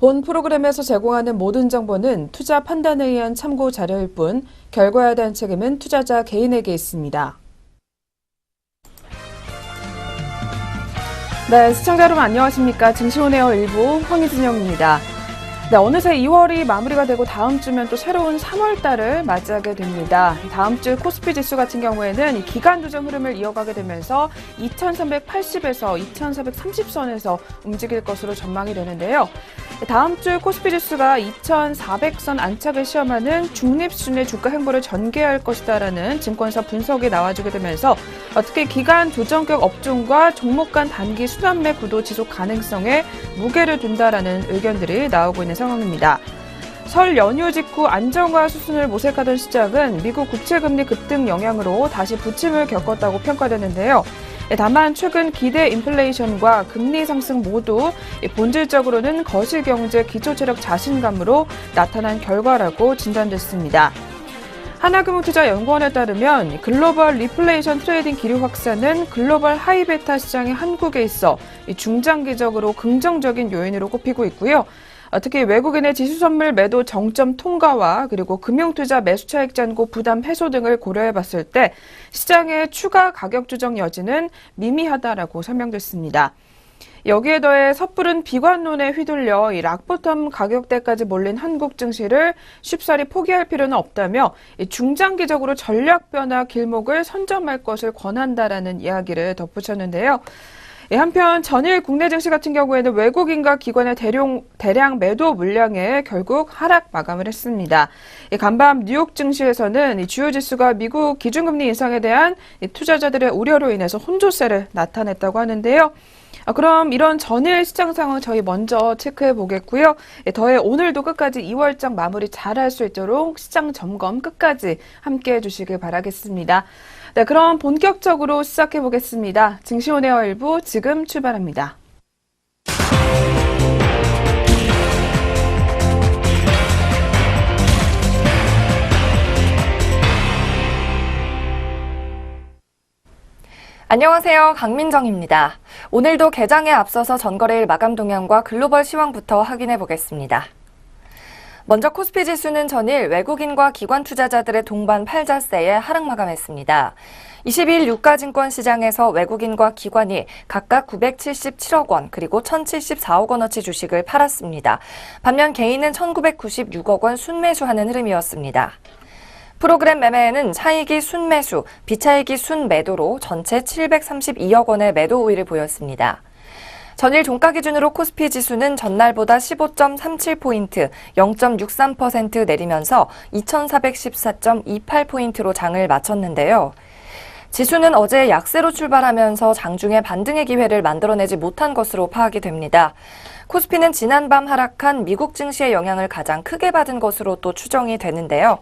본 프로그램에서 제공하는 모든 정보는 투자 판단에 의한 참고 자료일 뿐 결과에 대한 책임은 투자자 개인에게 있습니다. 네, 시청자 여러분 안녕하십니까. 증시온에어 일부 황희진영입니다. 네, 어느새 2월이 마무리가 되고 다음 주면 또 새로운 3월 달을 맞이하게 됩니다. 다음 주 코스피 지수 같은 경우에는 이 기간 조정 흐름을 이어가게 되면서 2380에서 2430선에서 움직일 것으로 전망이 되는데요. 다음 주 코스피 지수가 2400선 안착을 시험하는 중립 수준의 주가 행보를 전개할 것이다라는 증권사 분석이 나와주게 되면서 특히 기간 조정격 업종과 종목 간 단기 순환매 구도 지속 가능성에 무게를 둔다라는 의견들이 나오고 있는 상황입니다. 설 연휴 직후 안정화 수순을 모색하던 시장은 미국 국채금리 급등 영향으로 다시 부침을 겪었다고 평가되는데요. 다만 최근 기대 인플레이션과 금리 상승 모두 본질적으로는 거시경제 기초체력 자신감으로 나타난 결과라고 진단됐습니다. 하나금융투자연구원에 따르면 글로벌 리플레이션 트레이딩 기류 확산은 글로벌 하이베타 시장이 한국에 있어 중장기적으로 긍정적인 요인으로 꼽히고 있고요. 특히 외국인의 지수선물 매도 정점 통과와 그리고 금융투자 매수차익 잔고 부담 해소 등을 고려해봤을 때 시장의 추가 가격 조정 여지는 미미하다라고 설명됐습니다. 여기에 더해 섣부른 비관론에 휘둘려 이 락보텀 가격대까지 몰린 한국 증시를 쉽사리 포기할 필요는 없다며 중장기적으로 전략 변화 길목을 선점할 것을 권한다라는 이야기를 덧붙였는데요. 한편 전일 국내 증시 같은 경우에는 외국인과 기관의 대량 매도 물량에 결국 하락 마감을 했습니다. 간밤 뉴욕 증시에서는 주요 지수가 미국 기준금리 인상에 대한 투자자들의 우려로 인해서 혼조세를 나타냈다고 하는데요. 그럼 이런 전일 시장 상황 저희 먼저 체크해 보겠고요. 더해 오늘도 끝까지 2월장 마무리 잘할 수 있도록 시장 점검 끝까지 함께해 주시길 바라겠습니다. 네, 그럼 본격적으로 시작해 보겠습니다. 증시온에어 일부 지금 출발합니다. 안녕하세요. 강민정입니다. 오늘도 개장에 앞서서 전거래일 마감 동향과 글로벌 시황부터 확인해 보겠습니다. 먼저 코스피 지수는 전일 외국인과 기관 투자자들의 동반 팔자세에 하락 마감했습니다. 22일 유가증권 시장에서 외국인과 기관이 각각 977억 원 그리고 1,074억 원어치 주식을 팔았습니다. 반면 개인은 1,996억 원 순매수하는 흐름이었습니다. 프로그램 매매에는 차익이 순매수, 비차익이 순매도로 전체 732억 원의 매도 우위를 보였습니다. 전일 종가 기준으로 코스피 지수는 전날보다 15.37포인트, 0.63% 내리면서 2,414.28포인트로 장을 마쳤는데요. 지수는 어제 약세로 출발하면서 장중에 반등의 기회를 만들어내지 못한 것으로 파악이 됩니다. 코스피는 지난밤 하락한 미국 증시의 영향을 가장 크게 받은 것으로 또 추정이 되는데요.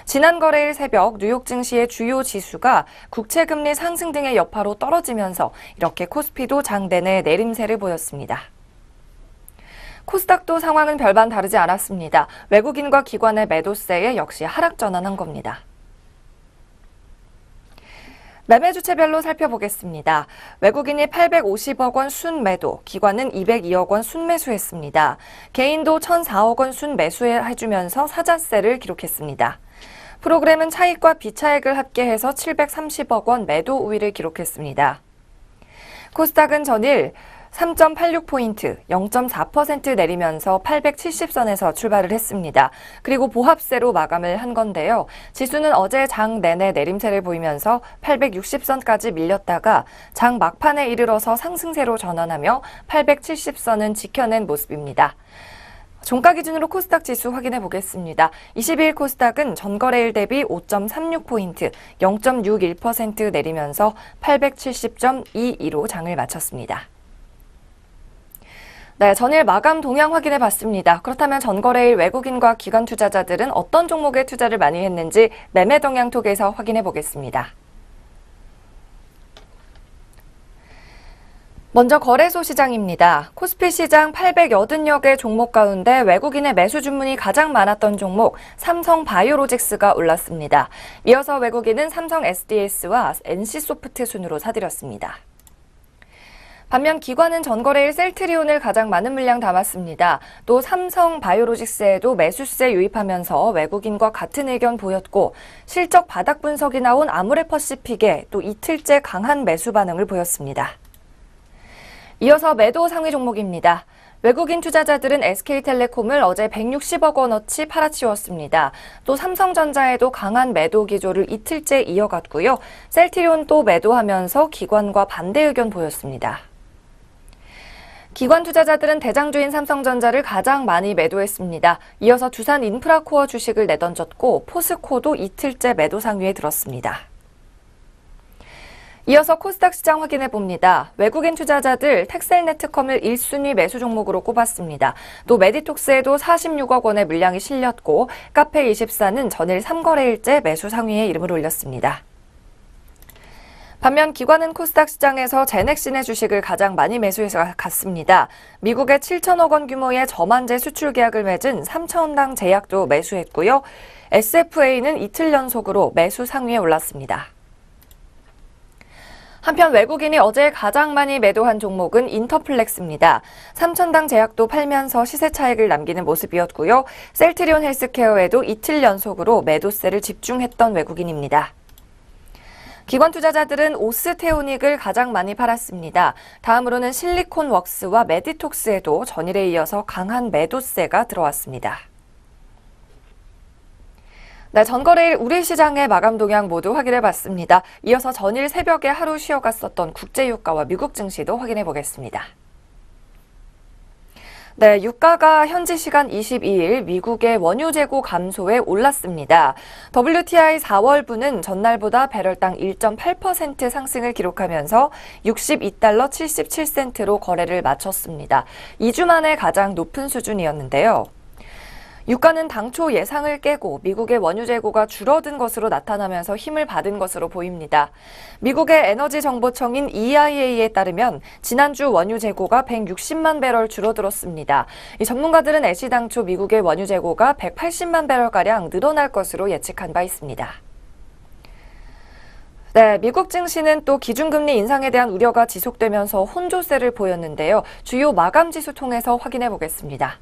지난 거래일 새벽 뉴욕 증시의 주요 지수가 국채금리 상승 등의 여파로 떨어지면서 이렇게 코스피도 장 내내 내림세를 보였습니다. 코스닥도 상황은 별반 다르지 않았습니다. 외국인과 기관의 매도세에 역시 하락 전환한 겁니다. 매매 주체별로 살펴보겠습니다. 외국인이 850억 원 순매도, 기관은 202억 원 순매수했습니다. 개인도 1,004억 원 순매수해주면서 사자세를 기록했습니다. 프로그램은 차익과 비차익을 합계해서 730억 원 매도 우위를 기록했습니다. 코스닥은 전일 3.86포인트, 0.4% 내리면서 870선에서 출발을 했습니다. 그리고 보합세로 마감을 한 건데요. 지수는 어제 장 내내 내림세를 보이면서 860선까지 밀렸다가 장 막판에 이르러서 상승세로 전환하며 870선은 지켜낸 모습입니다. 종가 기준으로 코스닥 지수 확인해 보겠습니다. 22일 코스닥은 전거래일 대비 5.36포인트, 0.61% 내리면서 870.22로 장을 마쳤습니다. 네, 전일 마감 동향 확인해 봤습니다. 그렇다면 전거래일 외국인과 기관 투자자들은 어떤 종목에 투자를 많이 했는지 매매 동향 톡에서 확인해 보겠습니다. 먼저 거래소 시장입니다. 코스피 시장 880여 개 종목 가운데 외국인의 매수 주문이 가장 많았던 종목 삼성바이오로직스가 올랐습니다. 이어서 외국인은 삼성 SDS와 NC소프트 순으로 사들였습니다. 반면 기관은 전거래일 셀트리온을 가장 많은 물량 담았습니다. 또 삼성 바이오로직스에도 매수세 유입하면서 외국인과 같은 의견 보였고 실적 바닥 분석이 나온 아모레퍼시픽에 또 이틀째 강한 매수 반응을 보였습니다. 이어서 매도 상위 종목입니다. 외국인 투자자들은 SK텔레콤을 어제 160억 원어치 팔아치웠습니다. 또 삼성전자에도 강한 매도 기조를 이틀째 이어갔고요. 셀트리온도 매도하면서 기관과 반대 의견 보였습니다. 기관 투자자들은 대장주인 삼성전자를 가장 많이 매도했습니다. 이어서 두산 인프라코어 주식을 내던졌고 포스코도 이틀째 매도 상위에 들었습니다. 이어서 코스닥 시장 확인해 봅니다. 외국인 투자자들 텍셀네트컴을 1순위 매수 종목으로 꼽았습니다. 또 메디톡스에도 46억 원의 물량이 실렸고 카페24는 전일 3거래일째 매수 상위에 이름을 올렸습니다. 반면 기관은 코스닥 시장에서 제넥신의 주식을 가장 많이 매수해서 갔습니다. 미국의 7천억 원 규모의 저만제 수출 계약을 맺은 삼천당 제약도 매수했고요. SFA는 이틀 연속으로 매수 상위에 올랐습니다. 한편 외국인이 어제 가장 많이 매도한 종목은 인터플렉스입니다. 삼천당 제약도 팔면서 시세 차익을 남기는 모습이었고요. 셀트리온 헬스케어에도 이틀 연속으로 매도세를 집중했던 외국인입니다. 기관 투자자들은 오스테오닉을 가장 많이 팔았습니다. 다음으로는 실리콘웍스와 메디톡스에도 전일에 이어서 강한 매도세가 들어왔습니다. 네, 전거래일 우리 시장의 마감 동향 모두 확인해 봤습니다. 이어서 전일 새벽에 하루 쉬어갔었던 국제유가와 미국 증시도 확인해 보겠습니다. 네, 유가가 현지 시간 22일 미국의 원유 재고 감소에 올랐습니다. WTI 4월분은 전날보다 배럴당 1.8% 상승을 기록하면서 62달러 77센트로 거래를 마쳤습니다. 2주 만에 가장 높은 수준이었는데요. 유가는 당초 예상을 깨고 미국의 원유 재고가 줄어든 것으로 나타나면서 힘을 받은 것으로 보입니다. 미국의 에너지 정보청인 EIA에 따르면 지난주 원유 재고가 160만 배럴 줄어들었습니다. 이 전문가들은 애시당초 미국의 원유 재고가 180만 배럴가량 늘어날 것으로 예측한 바 있습니다. 네, 미국 증시는 또 기준금리 인상에 대한 우려가 지속되면서 혼조세를 보였는데요. 주요 마감 지수 통해서 확인해 보겠습니다.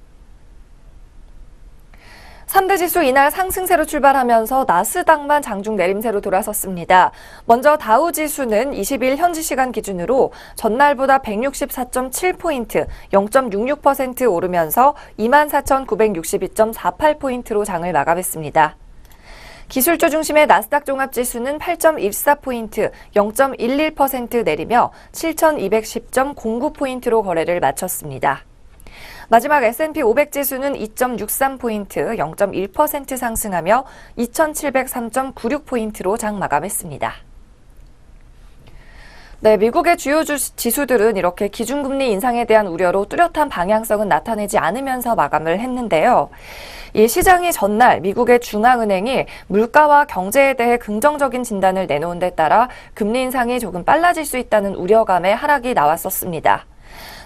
3대 지수 이날 상승세로 출발하면서 나스닥만 장중 내림세로 돌아섰습니다. 먼저 다우 지수는 20일 현지 시간 기준으로 전날보다 164.7포인트, 0.66% 오르면서 24,962.48포인트로 장을 마감했습니다. 기술주 중심의 나스닥 종합지수는 8.14포인트, 0.11% 내리며 7,210.09포인트로 거래를 마쳤습니다. 마지막 S&P 500 지수는 2.63포인트, 0.1% 상승하며 2,703.96포인트로 장 마감했습니다. 네, 미국의 주요 지수들은 이렇게 기준금리 인상에 대한 우려로 뚜렷한 방향성은 나타내지 않으면서 마감을 했는데요. 이 시장이 전날 미국의 중앙은행이 물가와 경제에 대해 긍정적인 진단을 내놓은 데 따라 금리 인상이 조금 빨라질 수 있다는 우려감에 하락이 나왔었습니다.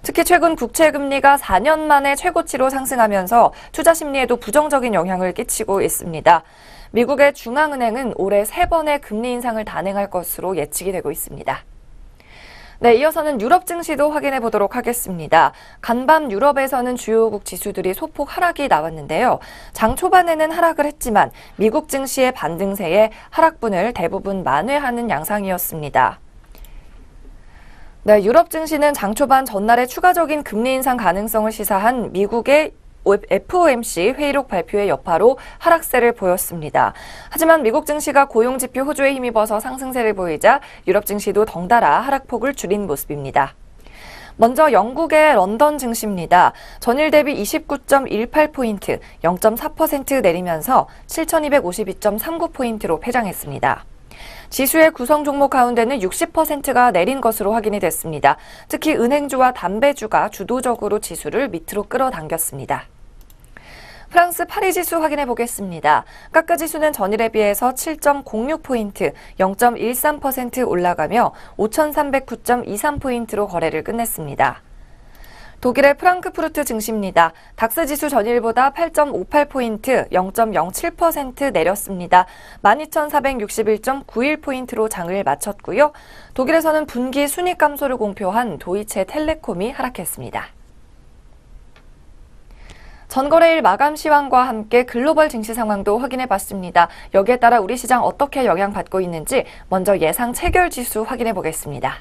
특히 최근 국채금리가 4년 만에 최고치로 상승하면서 투자 심리에도 부정적인 영향을 끼치고 있습니다. 미국의 중앙은행은 올해 3번의 금리 인상을 단행할 것으로 예측이 되고 있습니다. 네, 이어서는 유럽 증시도 확인해 보도록 하겠습니다. 간밤 유럽에서는 주요국 지수들이 소폭 하락이 나왔는데요. 장 초반에는 하락을 했지만 미국 증시의 반등세에 하락분을 대부분 만회하는 양상이었습니다. 네, 유럽 증시는 장 초반 전날에 추가적인 금리 인상 가능성을 시사한 미국의 FOMC 회의록 발표의 여파로 하락세를 보였습니다. 하지만 미국 증시가 고용지표 호조에 힘입어서 상승세를 보이자 유럽 증시도 덩달아 하락폭을 줄인 모습입니다. 먼저 영국의 런던 증시입니다. 전일 대비 29.18포인트, 0.4% 내리면서 7,252.39포인트로 폐장했습니다. 지수의 구성 종목 가운데는 60%가 내린 것으로 확인이 됐습니다. 특히 은행주와 담배주가 주도적으로 지수를 밑으로 끌어당겼습니다. 프랑스 파리 지수 확인해 보겠습니다. 카크 지수는 전일에 비해서 7.06포인트, 0.13% 올라가며 5,309.23포인트로 거래를 끝냈습니다. 독일의 프랑크푸르트 증시입니다. 닥스 지수 전일보다 8.58포인트, 0.07% 내렸습니다. 12,461.91포인트로 장을 마쳤고요. 독일에서는 분기 순이익 감소를 공표한 도이체 텔레콤이 하락했습니다. 전거래일 마감 시황과 함께 글로벌 증시 상황도 확인해 봤습니다. 여기에 따라 우리 시장 어떻게 영향받고 있는지 먼저 예상 체결 지수 확인해 보겠습니다.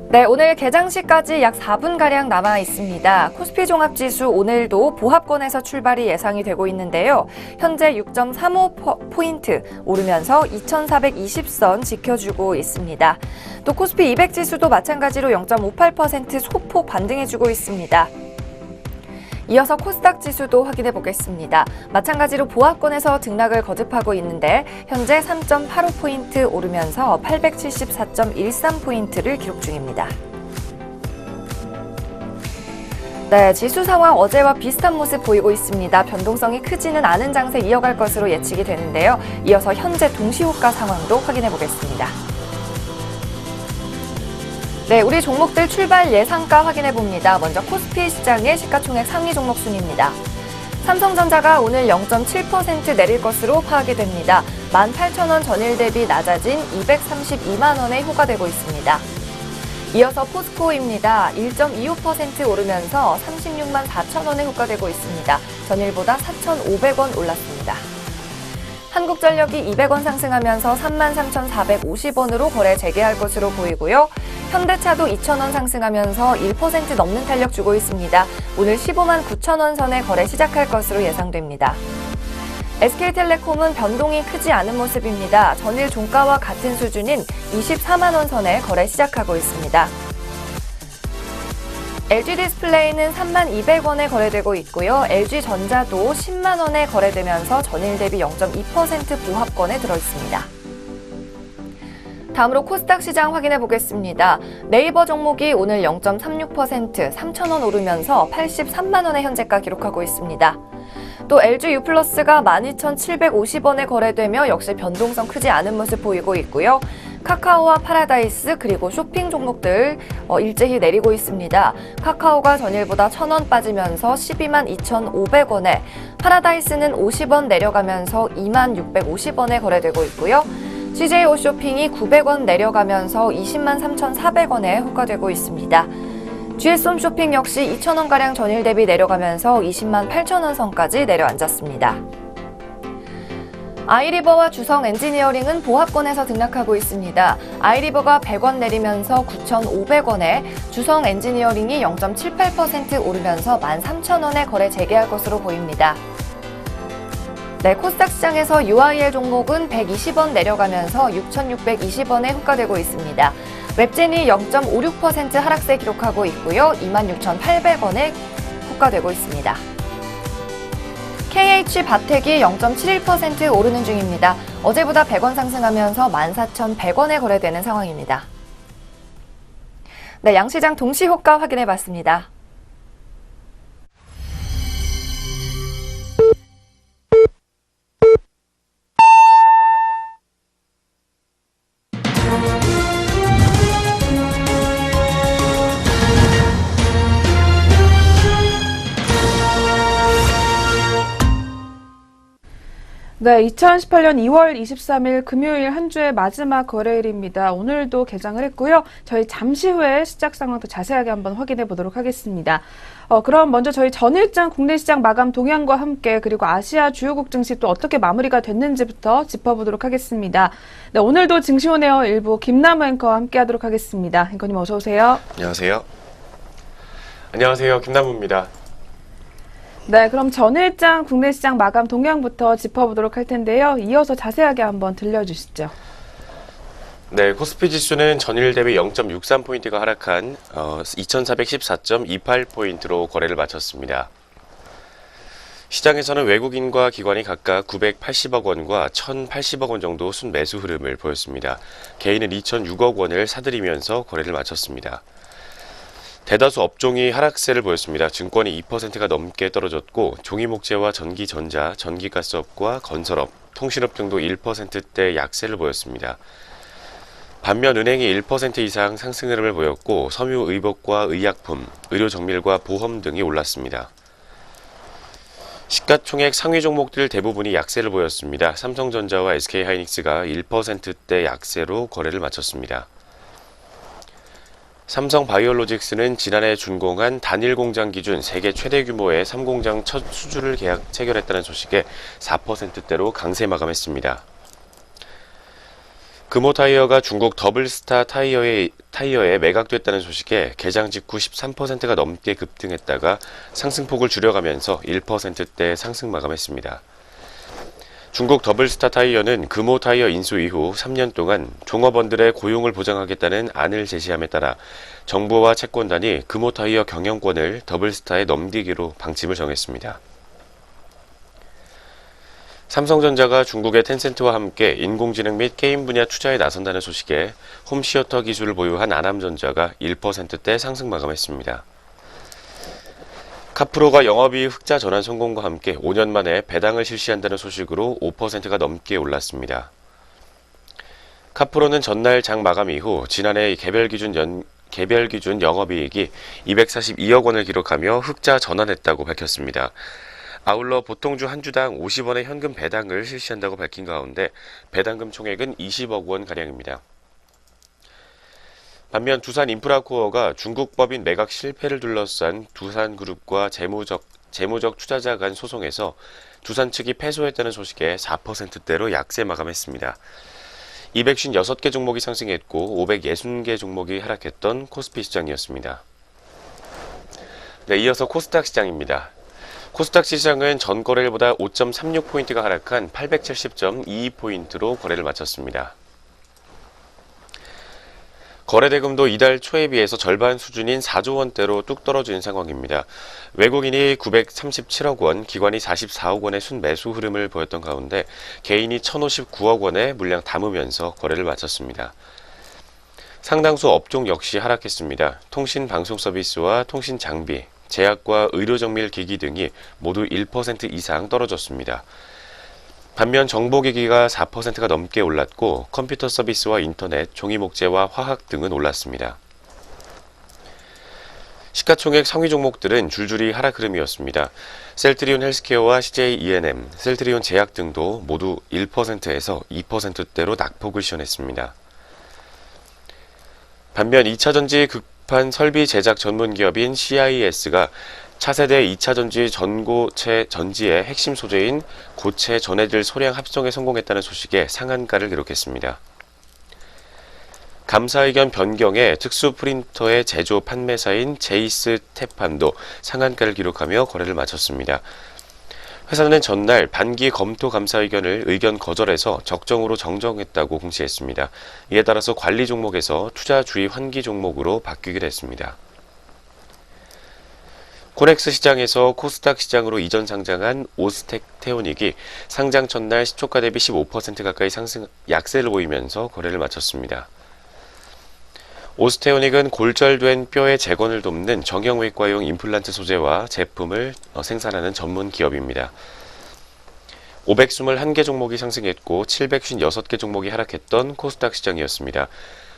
네, 오늘 개장시까지 약 4분가량 남아 있습니다. 코스피 종합지수 오늘도 보합권에서 출발이 예상이 되고 있는데요. 현재 6.35포인트 오르면서 2420선 지켜주고 있습니다. 또 코스피 200 지수도 마찬가지로 0.58% 소폭 반등해주고 있습니다. 이어서 코스닥 지수도 확인해 보겠습니다. 마찬가지로 보합권에서 등락을 거듭하고 있는데 현재 3.85포인트 오르면서 874.13포인트를 기록 중입니다. 네, 지수 상황 어제와 비슷한 모습 보이고 있습니다. 변동성이 크지는 않은 장세 이어갈 것으로 예측이 되는데요. 이어서 현재 동시호가 상황도 확인해 보겠습니다. 네, 우리 종목들 출발 예상가 확인해 봅니다. 먼저 코스피 시장의 시가총액 상위 종목 순입니다. 삼성전자가 오늘 0.7% 내릴 것으로 파악이 됩니다. 18,000원 전일 대비 낮아진 232만 원에 호가되고 있습니다. 이어서 포스코입니다. 1.25% 오르면서 36만 4천 원에 호가되고 있습니다. 전일보다 4,500원 올랐습니다. 한국전력이 200원 상승하면서 33,450원으로 거래 재개할 것으로 보이고요. 현대차도 2,000원 상승하면서 1% 넘는 탄력 주고 있습니다. 오늘 15만 9천 원 선에 거래 시작할 것으로 예상됩니다. SK텔레콤은 변동이 크지 않은 모습입니다. 전일 종가와 같은 수준인 24만 원 선에 거래 시작하고 있습니다. LG디스플레이는 32,200원에 거래되고 있고요. LG전자도 10만 원에 거래되면서 전일 대비 0.2% 보합권에 들어있습니다. 다음으로 코스닥 시장 확인해 보겠습니다. 네이버 종목이 오늘 0.36% 3,000원 오르면서 83만 원의 현재가 기록하고 있습니다. 또 LG유플러스가 12,750원에 거래되며 역시 변동성 크지 않은 모습 보이고 있고요. 카카오와 파라다이스 그리고 쇼핑 종목들 일제히 내리고 있습니다. 카카오가 전일보다 1,000원 빠지면서 12만 2,500원에 파라다이스는 50원 내려가면서 2만 650원에 거래되고 있고요. CJ홈쇼핑이 900원 내려가면서 20만 3,400원에 호가되고 있습니다. GS홈쇼핑 역시 2,000원가량 전일 대비 내려가면서 20만 8,000원 선까지 내려앉았습니다. 아이리버와 주성엔지니어링은 보합권에서 등락하고 있습니다. 아이리버가 100원 내리면서 9,500원에 주성엔지니어링이 0.78% 오르면서 13,000원에 거래 재개할 것으로 보입니다. 네, 코스닥 시장에서 UIL 종목은 120원 내려가면서 6,620원에 호가되고 있습니다. 웹젠이 0.56% 하락세 기록하고 있고요. 26,800원에 호가되고 있습니다. KH바텍이 0.71% 오르는 중입니다. 어제보다 100원 상승하면서 14,100원에 거래되는 상황입니다. 네, 양시장 동시호가 확인해 봤습니다. 네, 2018년 2월 23일 금요일 한 주의 마지막 거래일입니다. 오늘도 개장을 했고요. 저희 잠시 후에 시작 상황도 자세하게 한번 확인해 보도록 하겠습니다. 그럼 먼저 저희 전일장 국내 시장 마감 동향과 함께 그리고 아시아 주요국 증시 또 어떻게 마무리가 됐는지부터 짚어보도록 하겠습니다. 네, 오늘도 증시온에어 일부 김남우 앵커와 함께 하도록 하겠습니다. 앵커님 어서 오세요. 안녕하세요. 안녕하세요. 김남우입니다. 네, 그럼 전일장 국내 시장 마감 동향부터 짚어보도록 할 텐데요. 이어서 자세하게 한번 들려주시죠. 네, 코스피 지수는 전일 대비 0.63포인트가 하락한 2414.28포인트로 거래를 마쳤습니다. 시장에서는 외국인과 기관이 각각 980억 원과 1,080억 원 정도 순매수 흐름을 보였습니다. 개인은 2,006억 원을 사들이면서 거래를 마쳤습니다. 대다수 업종이 하락세를 보였습니다. 증권이 2%가 넘게 떨어졌고 종이목재와 전기전자, 전기가스업과 건설업, 통신업 등도 1%대 약세를 보였습니다. 반면 은행이 1% 이상 상승 흐름을 보였고 섬유의복과 의약품, 의료정밀과 보험 등이 올랐습니다. 시가총액 상위 종목들 대부분이 약세를 보였습니다. 삼성전자와 SK하이닉스가 1%대 약세로 거래를 마쳤습니다. 삼성바이오로직스는 지난해 준공한 단일 공장 기준 세계 최대 규모의 3공장 첫 수주를 체결했다는 소식에 4%대로 강세 마감했습니다. 금호타이어가 중국 더블스타 타이어에 매각됐다는 소식에 개장 직후 13%가 넘게 급등했다가 상승폭을 줄여가면서 1%대 상승 마감했습니다. 중국 더블스타 타이어는 금호타이어 인수 이후 3년 동안 종업원들의 고용을 보장하겠다는 안을 제시함에 따라 정부와 채권단이 금호타이어 경영권을 더블스타에 넘기기로 방침을 정했습니다. 삼성전자가 중국의 텐센트와 함께 인공지능 및 게임 분야 투자에 나선다는 소식에 홈시어터 기술을 보유한 아남전자가 1%대 상승 마감했습니다. 카프로가 영업이익 흑자 전환 성공과 함께 5년 만에 배당을 실시한다는 소식으로 5%가 넘게 올랐습니다. 카프로는 전날 장 마감 이후 지난해 개별 기준 영업이익이 242억 원을 기록하며 흑자 전환했다고 밝혔습니다. 아울러 보통주 한 주당 50원의 현금 배당을 실시한다고 밝힌 가운데 배당금 총액은 20억 원가량입니다. 반면 두산인프라코어가 중국 법인 매각 실패를 둘러싼 두산그룹과 재무적 투자자 간 소송에서 두산 측이 패소했다는 소식에 4%대로 약세 마감했습니다. 256개 종목이 상승했고 560개 종목이 하락했던 코스피 시장이었습니다. 네, 이어서 코스닥 시장입니다. 코스닥 시장은 전 거래일보다 5.36포인트가 하락한 870.22포인트로 거래를 마쳤습니다. 거래대금도 이달 초에 비해서 절반 수준인 4조 원대로 뚝 떨어진 상황입니다. 외국인이 937억 원, 기관이 44억 원의 순매수 흐름을 보였던 가운데 개인이 1,059억 원의 물량 담으면서 거래를 마쳤습니다. 상당수 업종 역시 하락했습니다. 통신 방송 서비스와 통신 장비, 제약과 의료정밀 기기 등이 모두 1% 이상 떨어졌습니다. 반면 정보기기가 4%가 넘게 올랐고 컴퓨터 서비스와 인터넷, 종이목재와 화학 등은 올랐습니다. 시가총액 상위 종목들은 줄줄이 하락 흐름이었습니다. 셀트리온 헬스케어와 CJ E&M, 셀트리온 제약 등도 모두 1%에서 2%대로 낙폭을 시현했습니다. 반면 2차전지 극판 설비 제작 전문 기업인 CIS가 차세대 2차전지 전고체 전지의 핵심 소재인 고체 전해질 소량 합성에 성공했다는 소식에 상한가를 기록했습니다. 감사 의견 변경에 특수 프린터의 제조 판매사인 제이스 테판도 상한가를 기록하며 거래를 마쳤습니다. 회사는 전날 반기 검토 감사 의견을 의견 거절해서 적정으로 정정했다고 공시했습니다. 이에 따라서 관리 종목에서 투자 주의 환기 종목으로 바뀌기로 했습니다. 코넥스 시장에서 코스닥 시장으로 이전 상장한 오스텍테오닉이 상장 첫날 시초가 대비 15% 가까이 약세를 보이면서 거래를 마쳤습니다. 오스테오닉은 골절된 뼈의 재건을 돕는 정형외과용 임플란트 소재와 제품을 생산하는 전문 기업입니다. 521개 종목이 상승했고 756개 종목이 하락했던 코스닥 시장이었습니다.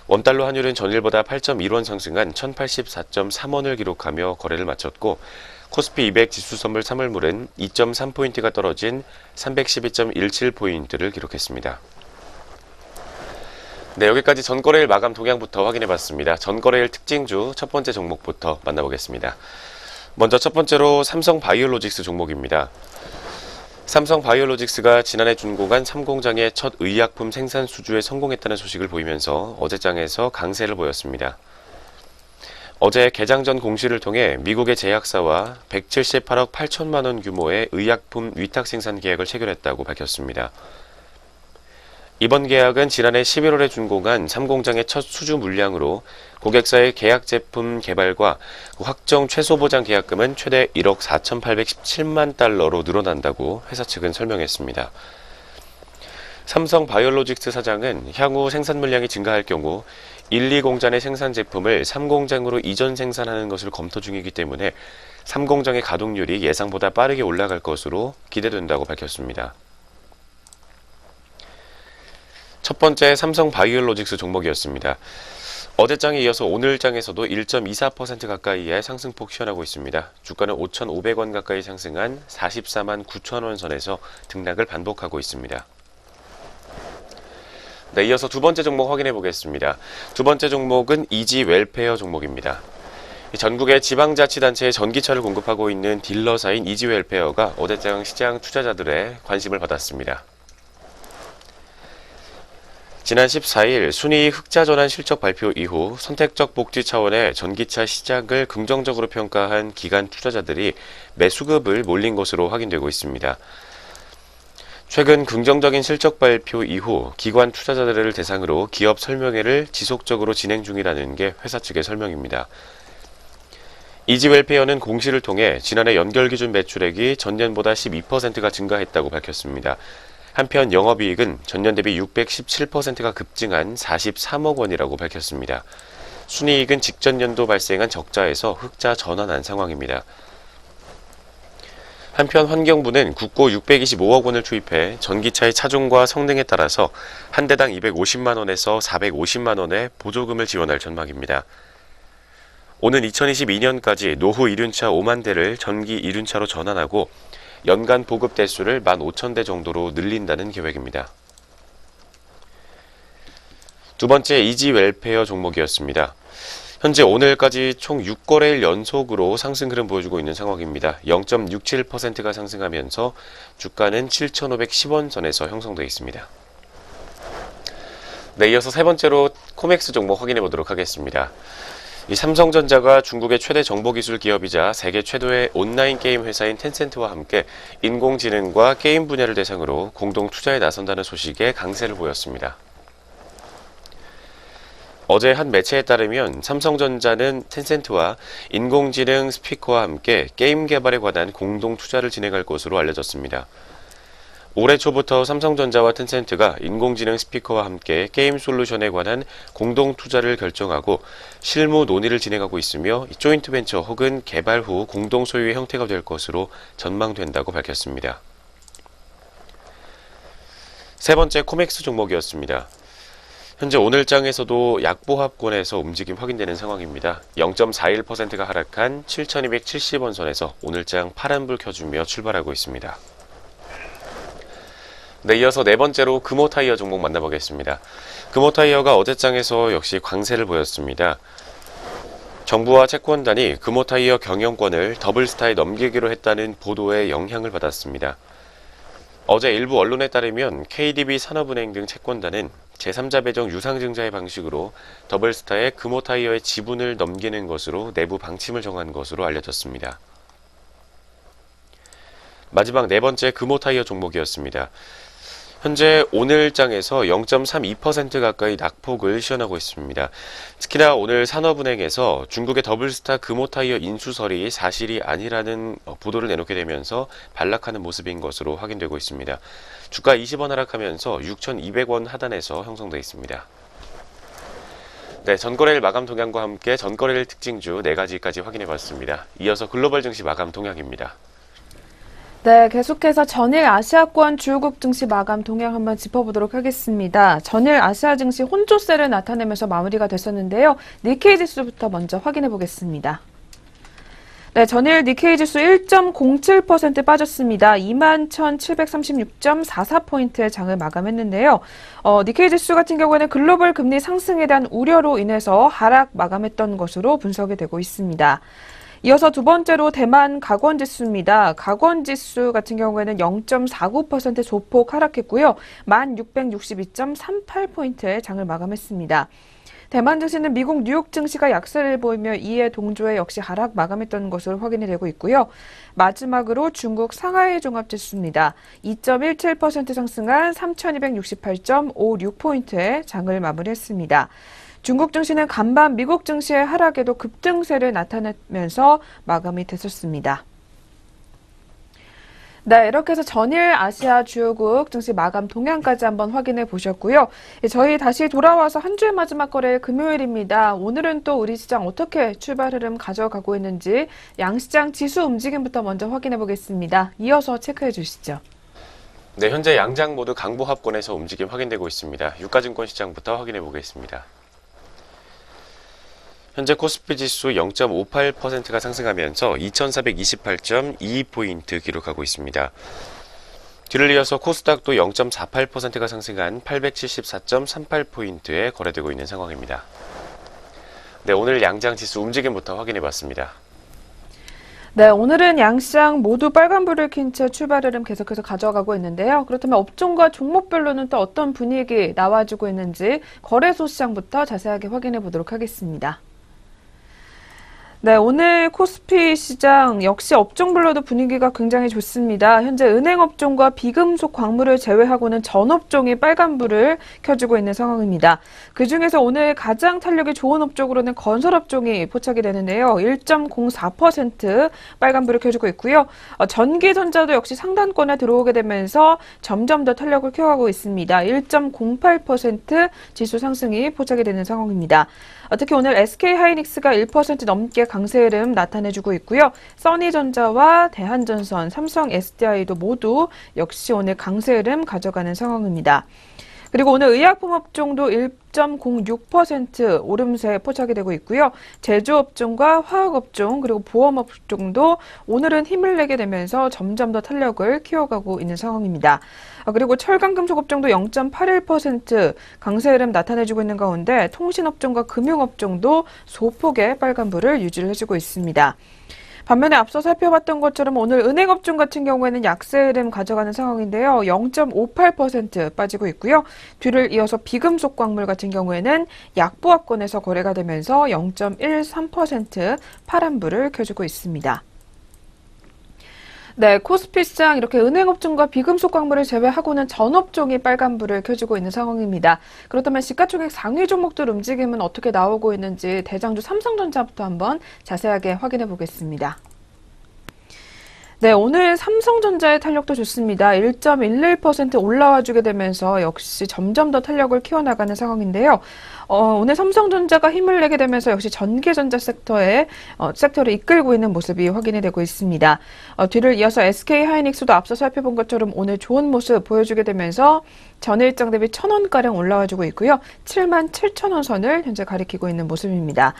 원달러 환율은 전일보다 8.1원 상승한 1084.3원을 기록하며 거래를 마쳤고 코스피 200 지수 선물 사물물은 2.3포인트가 떨어진 312.17포인트를 기록했습니다. 네, 여기까지 전거래일 마감 동향부터 확인해봤습니다. 전거래일 특징주 첫 번째 종목부터 만나보겠습니다. 먼저 첫 번째로 삼성바이오로직스 종목입니다. 삼성바이오로직스가 지난해 준공한 3공장의 첫 의약품 생산 수주에 성공했다는 소식을 보이면서 어제장에서 강세를 보였습니다. 어제 개장 전 공시를 통해 미국의 제약사와 178억 8천만 원 규모의 의약품 위탁 생산 계약을 체결했다고 밝혔습니다. 이번 계약은 지난해 11월에 준공한 3공장의 첫 수주 물량으로 고객사의 계약 제품 개발과 확정 최소 보장 계약금은 최대 1억 4,817만 달러로 늘어난다고 회사 측은 설명했습니다. 삼성바이오로직스 사장은 향후 생산 물량이 증가할 경우 1, 2공장의 생산 제품을 3공장으로 이전 생산하는 것을 검토 중이기 때문에 3공장의 가동률이 예상보다 빠르게 올라갈 것으로 기대된다고 밝혔습니다. 첫 번째 삼성바이오로직스 종목이었습니다. 어제장에 이어서 오늘장에서도 1.24% 가까이의 상승폭 시현하고 있습니다. 주가는 5,500원 가까이 상승한 44만 9천 원 선에서 등락을 반복하고 있습니다. 네, 이어서 두 번째 종목 확인해 보겠습니다. 두 번째 종목은 이지 웰페어 종목입니다. 전국의 지방자치단체에 전기차를 공급하고 있는 딜러사인 이지 웰페어가 어제장 시장 투자자들의 관심을 받았습니다. 지난 14일 순이익 흑자 전환 실적 발표 이후 선택적 복지 차원의 전기차 시장을 긍정적으로 평가한 기관 투자자들이 매수급을 몰린 것으로 확인되고 있습니다. 최근 긍정적인 실적 발표 이후 기관 투자자들을 대상으로 기업 설명회를 지속적으로 진행 중이라는 게 회사 측의 설명입니다. 이지웰페어는 공시를 통해 지난해 연결 기준 매출액이 전년보다 12%가 증가했다고 밝혔습니다. 한편 영업이익은 전년 대비 617%가 급증한 43억 원이라고 밝혔습니다. 순이익은 직전 연도 발생한 적자에서 흑자 전환한 상황입니다. 한편 환경부는 국고 625억 원을 투입해 전기차의 차종과 성능에 따라서 한 대당 250만 원에서 450만 원의 보조금을 지원할 전망입니다. 오는 2022년까지 노후 이륜차 5만 대를 전기 이륜차로 전환하고 연간 보급 대수를 15,000대 정도로 늘린다는 계획입니다. 두 번째 이지 웰페어 종목이었습니다. 현재 오늘까지 총 6거래일 연속으로 상승 흐름 보여주고 있는 상황입니다. 0.67%가 상승하면서 주가는 7,510원 선에서 형성되어 있습니다. 네, 이어서 세 번째로 코맥스 종목 확인해 보도록 하겠습니다. 이 삼성전자가 중국의 최대 정보기술 기업이자 세계 최대의 온라인 게임 회사인 텐센트와 함께 인공지능과 게임 분야를 대상으로 공동 투자에 나선다는 소식에 강세를 보였습니다. 어제 한 매체에 따르면 삼성전자는 텐센트와 인공지능 스피커와 함께 게임 개발에 관한 공동 투자를 진행할 것으로 알려졌습니다. 올해 초부터 삼성전자와 텐센트가 인공지능 스피커와 함께 게임 솔루션에 관한 공동 투자를 결정하고 실무 논의를 진행하고 있으며 조인트 벤처 혹은 개발 후 공동 소유의 형태가 될 것으로 전망된다고 밝혔습니다. 세 번째 코맥스 종목이었습니다. 현재 오늘장에서도 약보합권에서 움직임 확인되는 상황입니다. 0.41%가 하락한 7,270원 선에서 오늘장 파란불 켜주며 출발하고 있습니다. 네, 이어서 네 번째로 금호타이어 종목 만나보겠습니다. 금호타이어가 어제장에서 역시 강세를 보였습니다. 정부와 채권단이 금호타이어 경영권을 더블스타에 넘기기로 했다는 보도에 영향을 받았습니다. 어제 일부 언론에 따르면 KDB 산업은행 등 채권단은 제3자 배정 유상증자의 방식으로 더블스타에 금호타이어의 지분을 넘기는 것으로 내부 방침을 정한 것으로 알려졌습니다. 마지막 네 번째 금호타이어 종목이었습니다. 현재 오늘장에서 0.32% 가까이 낙폭을 시현하고 있습니다. 특히나 오늘 산업은행에서 중국의 더블스타 금호타이어 인수설이 사실이 아니라는 보도를 내놓게 되면서 반락하는 모습인 것으로 확인되고 있습니다. 주가 20원 하락하면서 6,200원 하단에서 형성되어 있습니다. 네, 전거래일 마감 동향과 함께 전거래일 특징주 4가지까지 확인해봤습니다. 이어서 글로벌 증시 마감 동향입니다. 네, 계속해서 전일 아시아권 주요국 증시 마감 동향 한번 짚어보도록 하겠습니다. 전일 아시아 증시 혼조세를 나타내면서 마무리가 됐었는데요. 니케이 지수부터 먼저 확인해 보겠습니다. 네, 전일 니케이 지수 1.07% 빠졌습니다. 21,736.44포인트의 장을 마감했는데요. 니케이 지수 같은 경우에는 글로벌 금리 상승에 대한 우려로 인해서 하락 마감했던 것으로 분석이 되고 있습니다. 이어서 두 번째로 대만 각원지수입니다. 각원지수 같은 경우에는 0.49% 조폭 하락했고요. 1,662.38포인트의 장을 마감했습니다. 대만 증시는 미국 뉴욕 증시가 약세를 보이며 이에 동조해 역시 하락 마감했던 것으로 확인이 되고 있고요. 마지막으로 중국 상하이 종합지수입니다. 2.17% 상승한 3,268.56포인트의 장을 마무리했습니다. 중국 증시는 간밤 미국 증시의 하락에도 급등세를 나타내면서 마감이 됐었습니다. 네, 이렇게 해서 전일 아시아 주요국 증시 마감 동향까지 한번 확인해 보셨고요. 저희 다시 돌아와서 한 주의 마지막 거래일 금요일입니다. 오늘은 또 우리 시장 어떻게 출발 흐름 가져가고 있는지 양시장 지수 움직임부터 먼저 확인해 보겠습니다. 이어서 체크해 주시죠. 네, 현재 양장 모두 강보합권에서 움직임 확인되고 있습니다. 유가증권 시장부터 확인해 보겠습니다. 현재 코스피 지수 0.58%가 상승하면서 2428.22포인트 기록하고 있습니다. 뒤를 이어서 코스닥도 0.48%가 상승한 874.38포인트에 거래되고 있는 상황입니다. 네, 오늘 양장 지수 움직임부터 확인해 봤습니다. 네, 오늘은 양시장 모두 빨간불을 킨 채 출발 흐름 계속해서 가져가고 있는데요. 그렇다면 업종과 종목별로는 또 어떤 분위기 나와주고 있는지 거래소 시장부터 자세하게 확인해 보도록 하겠습니다. 네, 오늘 코스피 시장 역시 업종별로도 분위기가 굉장히 좋습니다. 현재 은행 업종과 비금속 광물을 제외하고는 전 업종이 빨간불을 켜주고 있는 상황입니다. 그중에서 오늘 가장 탄력이 좋은 업종으로는 건설 업종이 포착이 되는데요. 1.04% 빨간불을 켜주고 있고요. 전기전자도 역시 상단권에 들어오게 되면서 점점 더 탄력을 키워가고 있습니다. 1.08% 지수 상승이 포착이 되는 상황입니다. 특히 오늘 SK하이닉스가 1% 넘게 강세 흐름 나타내주고 있고요. 써니전자와 대한전선, 삼성 SDI도 모두 역시 오늘 강세 흐름 가져가는 상황입니다. 그리고 오늘 의약품 업종도 1.06% 오름세 포착이 되고 있고요. 제조업종과 화학업종 그리고 보험업종도 오늘은 힘을 내게 되면서 점점 더 탄력을 키워가고 있는 상황입니다. 그리고 철강금속업종도 0.81% 강세 흐름 나타내주고 있는 가운데 통신업종과 금융업종도 소폭의 빨간불을 유지를 해주고 있습니다. 반면에 앞서 살펴봤던 것처럼 오늘 은행업종 같은 경우에는 약세 흐름 가져가는 상황인데요. 0.58% 빠지고 있고요. 뒤를 이어서 비금속 광물 같은 경우에는 약보합권에서 거래가 되면서 0.13% 파란불을 켜주고 있습니다. 네, 코스피 시장 이렇게 은행업종과 비금속 광물을 제외하고는 전 업종이 빨간불을 켜주고 있는 상황입니다. 그렇다면 시가총액 상위 종목들 움직임은 어떻게 나오고 있는지 대장주 삼성전자부터 한번 자세하게 확인해 보겠습니다. 네, 오늘 삼성전자의 탄력도 좋습니다. 1.11% 올라와주게 되면서 역시 점점 더 탄력을 키워나가는 상황인데요. 오늘 삼성전자가 힘을 내게 되면서 역시 전기전자 섹터를 이끌고 있는 모습이 확인이 되고 있습니다. 뒤를 이어서 SK하이닉스도 앞서 살펴본 것처럼 오늘 좋은 모습 보여주게 되면서 전일장 대비 1,000원가량 올라와주고 있고요. 77,000원 선을 현재 가리키고 있는 모습입니다.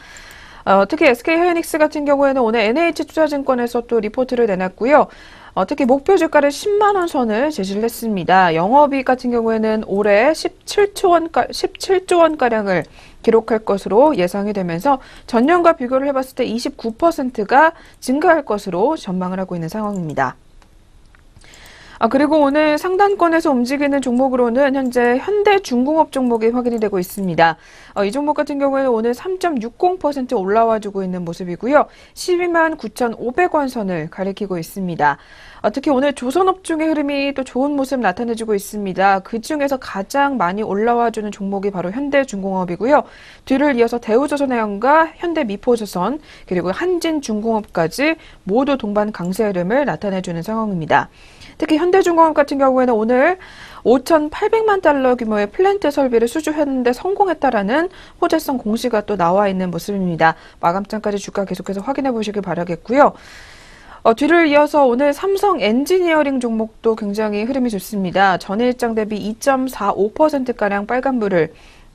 특히 SK하이닉스 같은 경우에는 오늘 NH투자증권에서 또 리포트를 내놨고요. 특히 목표 주가를 10만 원 선을 제시를 했습니다. 영업이익 같은 경우에는 올해 17조 원가량을 기록할 것으로 예상이 되면서 전년과 비교를 해봤을 때 29%가 증가할 것으로 전망을 하고 있는 상황입니다. 그리고 오늘 상단권에서 움직이는 종목으로는 현재 현대중공업 종목이 확인이 되고 있습니다. 이 종목 같은 경우에는 오늘 3.60% 올라와주고 있는 모습이고요. 12만 9,500원 선을 가리키고 있습니다. 특히 오늘 조선업종의 흐름이 또 좋은 모습 나타내주고 있습니다. 그 중에서 가장 많이 올라와주는 종목이 바로 현대중공업이고요. 뒤를 이어서 대우조선해양과 현대미포조선 그리고 한진중공업까지 모두 동반 강세 흐름을 나타내주는 상황입니다. 특히 현대중공업 같은 경우에는 오늘 5,800만 달러 규모의 플랜트 설비를 수주했는데 성공했다라는 호재성 공시가 또 나와 있는 모습입니다. 마감장까지 주가 계속해서 확인해 보시길 바라겠고요. 뒤를 이어서 오늘 삼성 엔지니어링 종목도 굉장히 흐름이 좋습니다. 전일장 대비 2.45%가량 빨간불을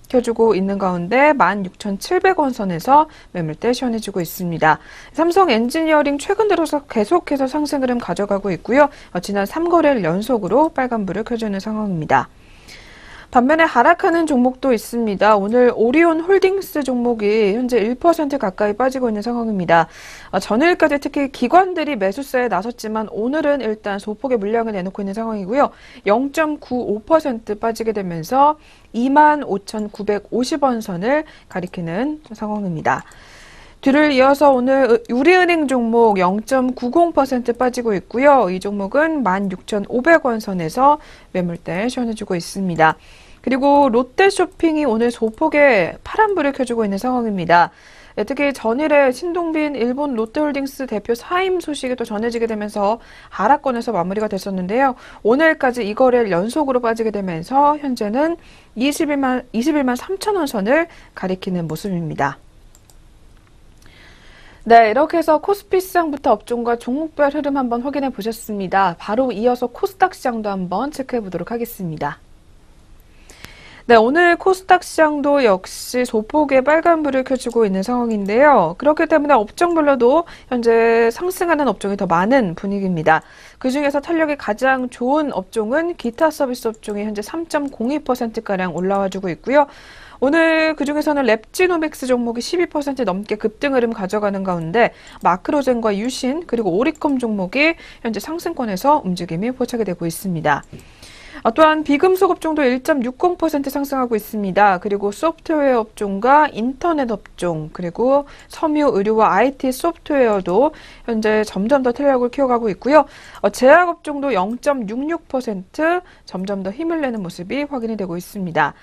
켜주고 있는 가운데 16,700원 선에서 매물대 시원해지고 있습니다. 삼성 엔지니어링 최근 들어서 계속해서 상승 흐름 가져가고 있고요. 지난 3거래일 연속으로 빨간불을 켜주는 상황입니다. 반면에 하락하는 종목도 있습니다. 오늘 오리온 홀딩스 종목이 현재 1% 가까이 빠지고 있는 상황입니다. 전일까지 특히 기관들이 매수세에 나섰지만 오늘은 일단 소폭의 물량을 내놓고 있는 상황이고요. 0.95% 빠지게 되면서 25,950원 선을 가리키는 상황입니다. 뒤를 이어서 오늘 우리은행 종목 0.90% 빠지고 있고요. 이 종목은 16,500원 선에서 매물대 시원해주고 있습니다. 그리고 롯데쇼핑이 오늘 소폭의 파란불을 켜주고 있는 상황입니다. 특히 전일에 신동빈 일본 롯데홀딩스 대표 사임 소식이 또 전해지게 되면서 하락권에서 마무리가 됐었는데요. 오늘까지 이 거래일 연속으로 빠지게 되면서 현재는 21만 3천 원 선을 가리키는 모습입니다. 네, 이렇게 해서 코스피 시장부터 업종과 종목별 흐름 한번 확인해 보셨습니다. 바로 이어서 코스닥 시장도 한번 체크해 보도록 하겠습니다. 네, 오늘 코스닥 시장도 역시 소폭의 빨간불을 켜주고 있는 상황인데요. 그렇기 때문에 업종별로도 현재 상승하는 업종이 더 많은 분위기입니다. 그중에서 탄력이 가장 좋은 업종은 기타 서비스 업종이 현재 3.02%가량 올라와주고 있고요. 오늘 그중에서는 랩지노믹스 종목이 12% 넘게 급등 흐름 가져가는 가운데 마크로젠과 유신 그리고 오리컴 종목이 현재 상승권에서 움직임이 포착이 되고 있습니다. 또한 비금속 업종도 1.60% 상승하고 있습니다. 그리고 소프트웨어 업종과 인터넷 업종, 그리고 섬유, 의료와 IT 소프트웨어도 현재 점점 더 탄력을 키워가고 있고요. 제약 업종도 0.66% 점점 더 힘을 내는 모습이 확인이 되고 있습니다.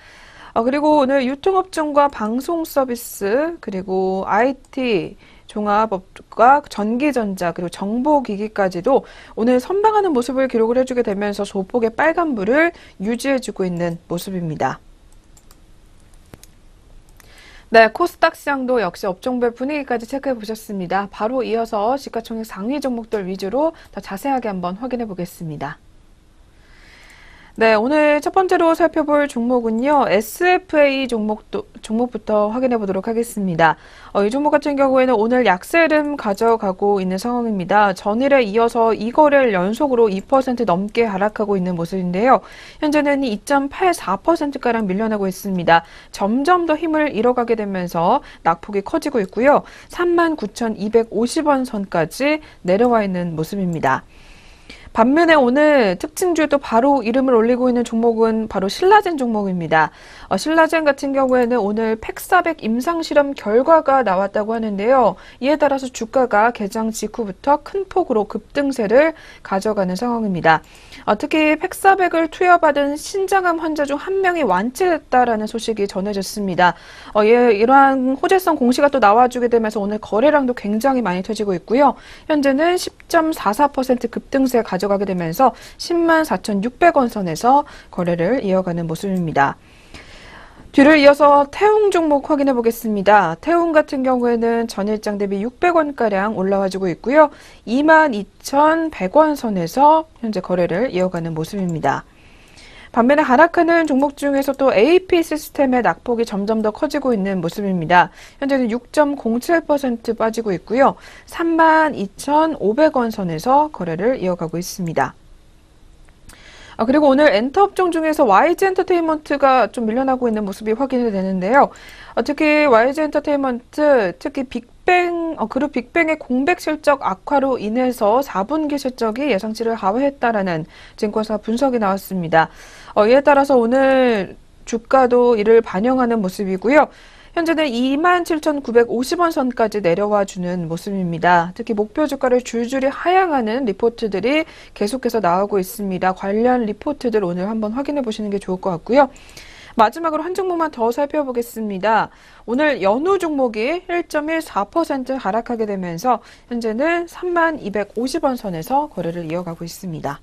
그리고 오늘 유통업종과 방송 서비스, 그리고 IT, 종합업과 전기전자, 그리고 정보기기까지도 오늘 선방하는 모습을 기록을 해주게 되면서 소폭의 빨간불을 유지해주고 있는 모습입니다. 네, 코스닥 시장도 역시 업종별 분위기까지 체크해 보셨습니다. 바로 이어서 시가총액 상위 종목들 위주로 더 자세하게 한번 확인해 보겠습니다. 네, 오늘 첫 번째로 살펴볼 종목은요, SFA 종목부터 확인해 보도록 하겠습니다. 이 종목 같은 경우에는 오늘 약세 흐름 가져가고 있는 상황입니다. 전일에 이어서 2거래일 연속으로 2% 넘게 하락하고 있는 모습인데요. 현재는 2.84%가량 밀려나고 있습니다. 점점 더 힘을 잃어가게 되면서 낙폭이 커지고 있고요. 39,250원 선까지 내려와 있는 모습입니다. 반면에 오늘 특징주에도 바로 이름을 올리고 있는 종목은 바로 신라젠 종목입니다. 신라젠 같은 경우에는 오늘 팩400 임상실험 결과가 나왔다고 하는데요. 이에 따라서 주가가 개장 직후부터 큰 폭으로 급등세를 가져가는 상황입니다. 특히 팩400을 투여받은 신장암 환자 중 한 명이 완치됐다라는 소식이 전해졌습니다. 이러한 호재성 공시가 또 나와주게 되면서 오늘 거래량도 굉장히 많이 터지고 있고요. 현재는 10.44% 급등세 가져가게 되면서 104,600원 선에서 거래를 이어가는 모습입니다. 뒤를 이어서 태웅 종목 확인해 보겠습니다. 태웅 같은 경우에는 전일장 대비 600원가량 올라와주고 있고요. 22,100원 선에서 현재 거래를 이어가는 모습입니다. 반면에 하락하는 종목 중에서 또 AP 시스템의 낙폭이 점점 더 커지고 있는 모습입니다. 현재는 6.07% 빠지고 있고요. 32,500원 선에서 거래를 이어가고 있습니다. 그리고 오늘 엔터 업종 중에서 YG 엔터테인먼트가 좀 밀려나고 있는 모습이 확인이 되는데요. 특히 YG 엔터테인먼트, 특히 그룹 빅뱅의 공백 실적 악화로 인해서 4분기 실적이 예상치를 하회했다라는 증권사 분석이 나왔습니다. 이에 따라서 오늘 주가도 이를 반영하는 모습이고요. 현재는 27,950원 선까지 내려와 주는 모습입니다. 특히 목표 주가를 줄줄이 하향하는 리포트들이 계속해서 나오고 있습니다. 관련 리포트들 오늘 한번 확인해 보시는 게 좋을 것 같고요. 마지막으로 한 종목만 더 살펴보겠습니다. 오늘 연우 종목이 1.14% 하락하게 되면서 현재는 3250원 선에서 거래를 이어가고 있습니다.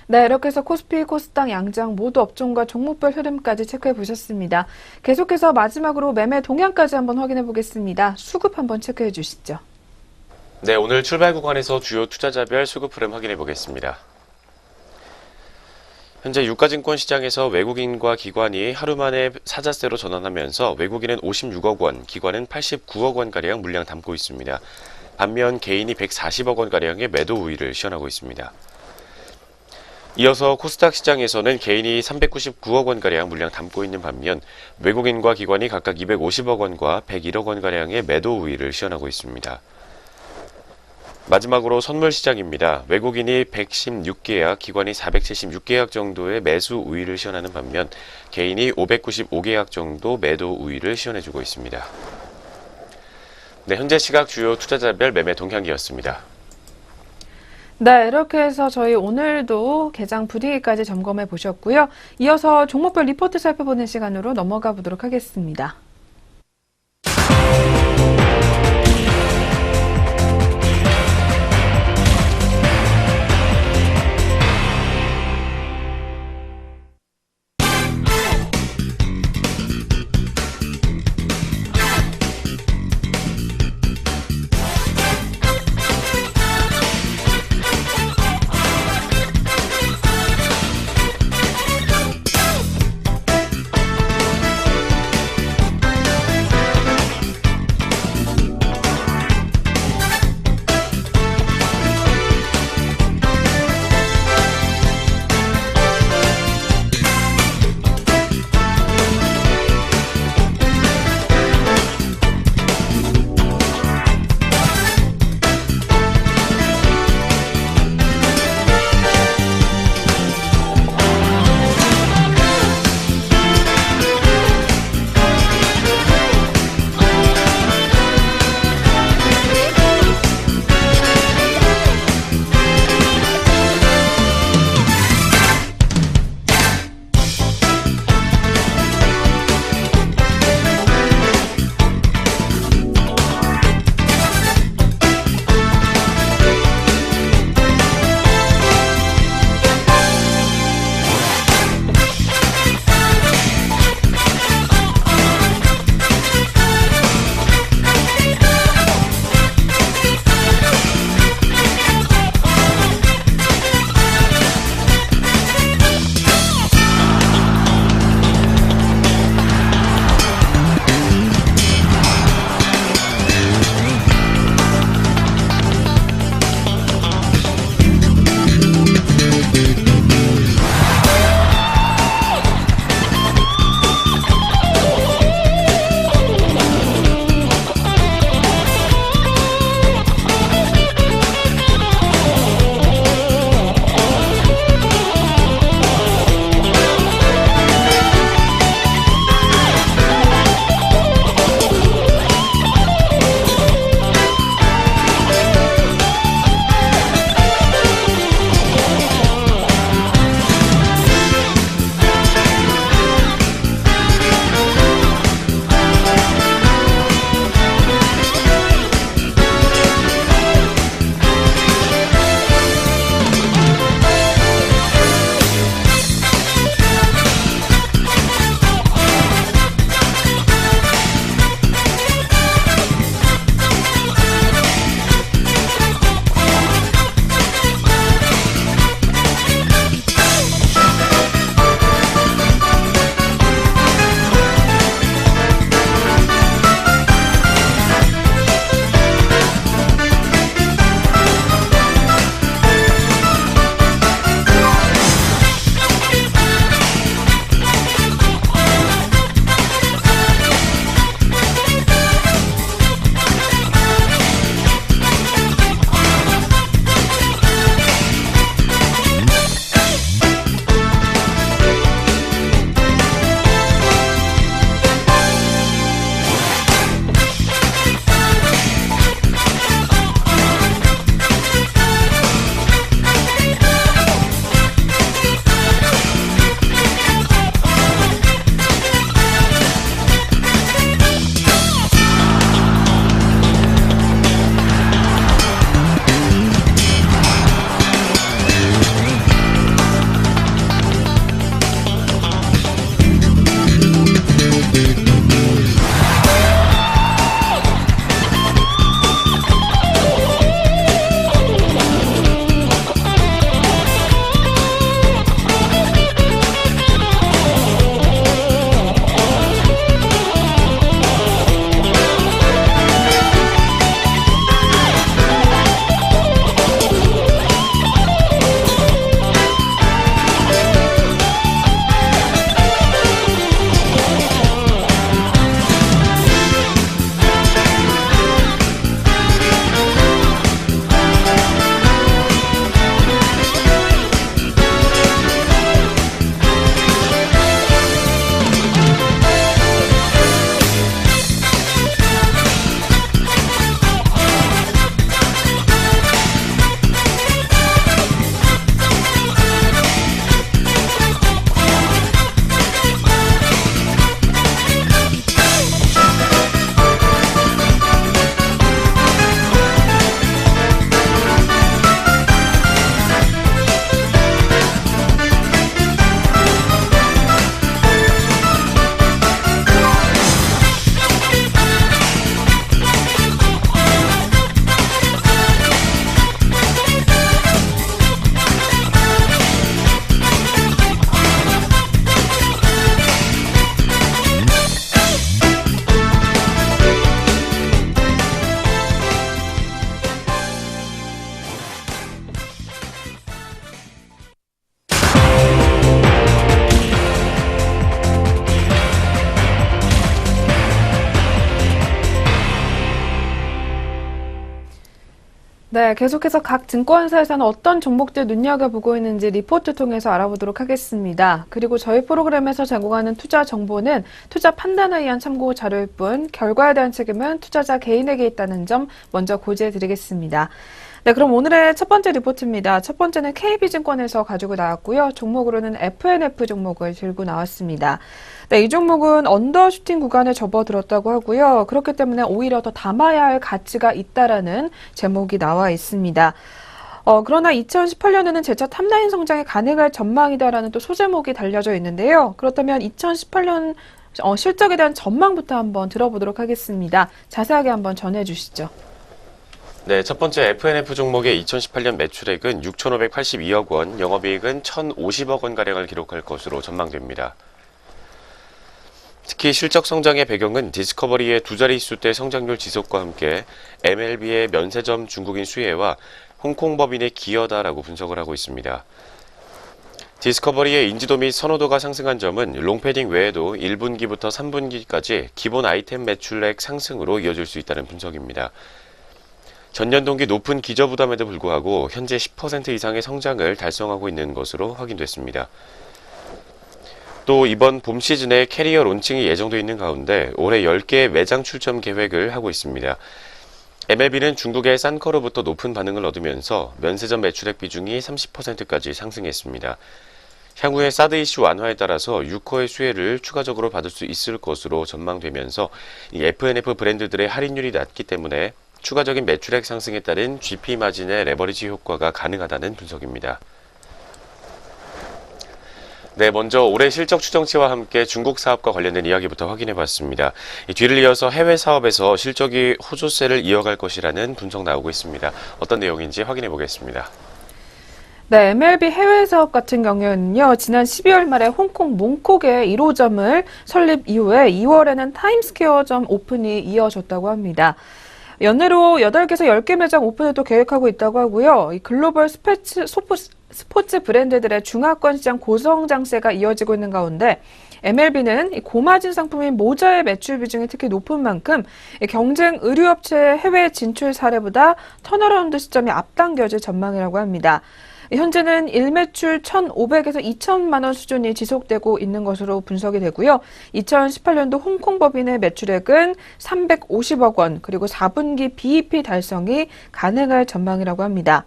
네, 이렇게 해서 코스피, 코스닥, 양장 모두 업종과 종목별 흐름까지 체크해 보셨습니다. 계속해서 마지막으로 매매 동향까지 한번 확인해 보겠습니다. 수급 한번 체크해 주시죠. 네, 오늘 출발 구간에서 주요 투자자별 수급 흐름 확인해 보겠습니다. 현재 유가증권 시장에서 외국인과 기관이 하루 만에 사자세로 전환하면서 외국인은 56억 원, 기관은 89억 원가량 물량 담고 있습니다. 반면 개인이 140억 원가량의 매도 우위를 시현하고 있습니다. 이어서 코스닥 시장에서는 개인이 399억 원가량 물량 담고 있는 반면 외국인과 기관이 각각 250억 원과 101억 원가량의 매도 우위를 시현하고 있습니다. 마지막으로 선물 시장입니다. 외국인이 116계약, 기관이 476계약 정도의 매수 우위를 시현하는 반면 개인이 595계약 정도 매도 우위를 시현해주고 있습니다. 네, 현재 시각 주요 투자자별 매매 동향이었습니다. 네, 이렇게 해서 저희 오늘도 개장 분위기까지 점검해 보셨고요. 이어서 종목별 리포트 살펴보는 시간으로 넘어가 보도록 하겠습니다. 네, 계속해서 각 증권사에서는 어떤 종목들 눈여겨보고 있는지 리포트 통해서 알아보도록 하겠습니다. 그리고 저희 프로그램에서 제공하는 투자 정보는 투자 판단에 의한 참고 자료일 뿐 결과에 대한 책임은 투자자 개인에게 있다는 점 먼저 고지해드리겠습니다. 네, 그럼 오늘의 첫 번째 리포트입니다. 첫 번째는 KB증권에서 가지고 나왔고요. 종목으로는 FNF 종목을 들고 나왔습니다. 네, 이 종목은 언더슈팅 구간에 접어들었다고 하고요. 그렇기 때문에 오히려 더 담아야 할 가치가 있다라는 제목이 나와 있습니다. 그러나 2018년에는 재차 탑라인 성장이 가능할 전망이다라는 또 소제목이 달려져 있는데요. 그렇다면 2018년 실적에 대한 전망부터 한번 들어보도록 하겠습니다. 자세하게 한번 전해주시죠. 네, 첫 번째 FNF 종목의 2018년 매출액은 6,582억 원, 영업이익은 1,050억 원가량을 기록할 것으로 전망됩니다. 특히 실적 성장의 배경은 디스커버리의 두 자릿수대 성장률 지속과 함께 MLB의 면세점 중국인 수혜와 홍콩 법인의 기여다라고 분석을 하고 있습니다. 디스커버리의 인지도 및 선호도가 상승한 점은 롱패딩 외에도 1분기부터 3분기까지 기본 아이템 매출액 상승으로 이어질 수 있다는 분석입니다. 전년 동기 높은 기저부담에도 불구하고 현재 10% 이상의 성장을 달성하고 있는 것으로 확인됐습니다. 또 이번 봄 시즌에 캐리어 론칭이 예정돼 있는 가운데 올해 10개의 매장 출점 계획을 하고 있습니다. MLB는 중국의 산커로부터 높은 반응을 얻으면서 면세점 매출액 비중이 30%까지 상승했습니다. 향후에 사드 이슈 완화에 따라서 유커의 수혜를 추가적으로 받을 수 있을 것으로 전망되면서 이 FNF 브랜드들의 할인율이 낮기 때문에 추가적인 매출액 상승에 따른 GP 마진의 레버리지 효과가 가능하다는 분석입니다. 네, 먼저 올해 실적 추정치와 함께 중국 사업과 관련된 이야기부터 확인해 봤습니다. 뒤를 이어서 해외 사업에서 실적이 호조세를 이어갈 것이라는 분석 나오고 있습니다. 어떤 내용인지 확인해 보겠습니다. 네, MLB 해외 사업 같은 경우에는요, 지난 12월 말에 홍콩 몽콕의 1호점을 설립 이후에 2월에는 타임스퀘어점 오픈이 이어졌다고 합니다. 연내로 8개에서 10개 매장 오픈을 또 계획하고 있다고 하고요. 이 글로벌 스포츠 브랜드들의 중화권 시장 고성장세가 이어지고 있는 가운데 MLB는 이 고마진 상품인 모자의 매출 비중이 특히 높은 만큼 경쟁 의류업체의 해외 진출 사례보다 턴어라운드 시점이 앞당겨질 전망이라고 합니다. 현재는 일매출 1,500에서 2,000만 원 수준이 지속되고 있는 것으로 분석이 되고요. 2018년도 홍콩 법인의 매출액은 350억 원, 그리고 4분기 BEP 달성이 가능할 전망이라고 합니다.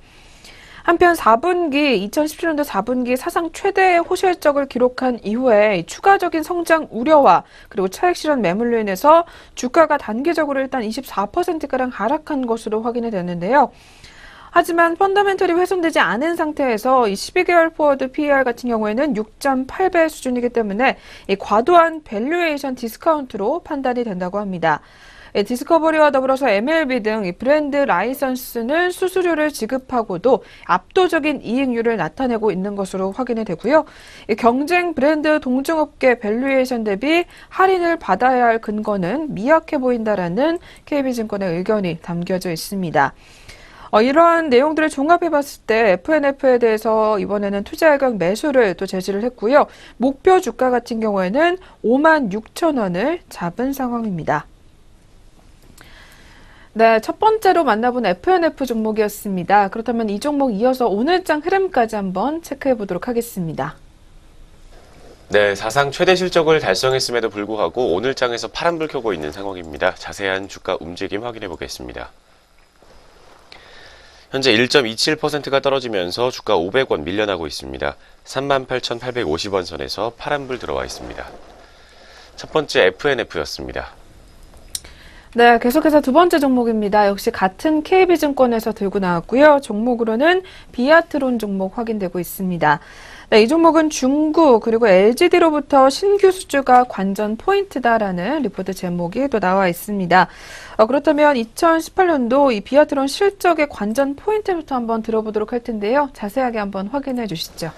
한편 2017년도 4분기 사상 최대의 호실적을 기록한 이후에 추가적인 성장 우려와 그리고 차익 실현 매물로 인해서 주가가 단기적으로 일단 24%가량 하락한 것으로 확인이 됐는데요. 하지만 펀더멘털이 훼손되지 않은 상태에서 이 12개월 포워드 PER 같은 경우에는 6.8배 수준이기 때문에 이 과도한 밸류에이션 디스카운트로 판단이 된다고 합니다. 디스커버리와 더불어서 MLB 등 이 브랜드 라이선스는 수수료를 지급하고도 압도적인 이익률을 나타내고 있는 것으로 확인이 되고요. 경쟁 브랜드 동종업계 밸류에이션 대비 할인을 받아야 할 근거는 미약해 보인다라는 KB증권의 의견이 담겨져 있습니다. 이러한 내용들을 종합해봤을 때 FNF에 대해서 이번에는 투자의견 매수를 또 제시를 했고요. 목표 주가 같은 경우에는 56,000원을 잡은 상황입니다. 네, 첫 번째로 만나본 FNF 종목이었습니다. 그렇다면 이 종목 이어서 오늘장 흐름까지 한번 체크해 보도록 하겠습니다. 네, 사상 최대 실적을 달성했음에도 불구하고 오늘장에서 파란불 켜고 있는 상황입니다. 자세한 주가 움직임 확인해 보겠습니다. 현재 1.27%가 떨어지면서 주가 500원 밀려나고 있습니다. 38,850원 선에서 파란불 들어와 있습니다. 첫 번째 FNF였습니다. 네, 계속해서 두 번째 종목입니다. 역시 같은 KB증권에서 들고 나왔고요. 종목으로는 비아트론 종목 확인되고 있습니다. 네, 이 종목은 중구 그리고 LGD로부터 신규 수주가 관전 포인트다라는 리포트 제목이 또 나와 있습니다. 그렇다면 2018년도 이 비아트론 실적의 관전 포인트부터 한번 들어보도록 할 텐데요. 자세하게 한번 확인해 주시죠.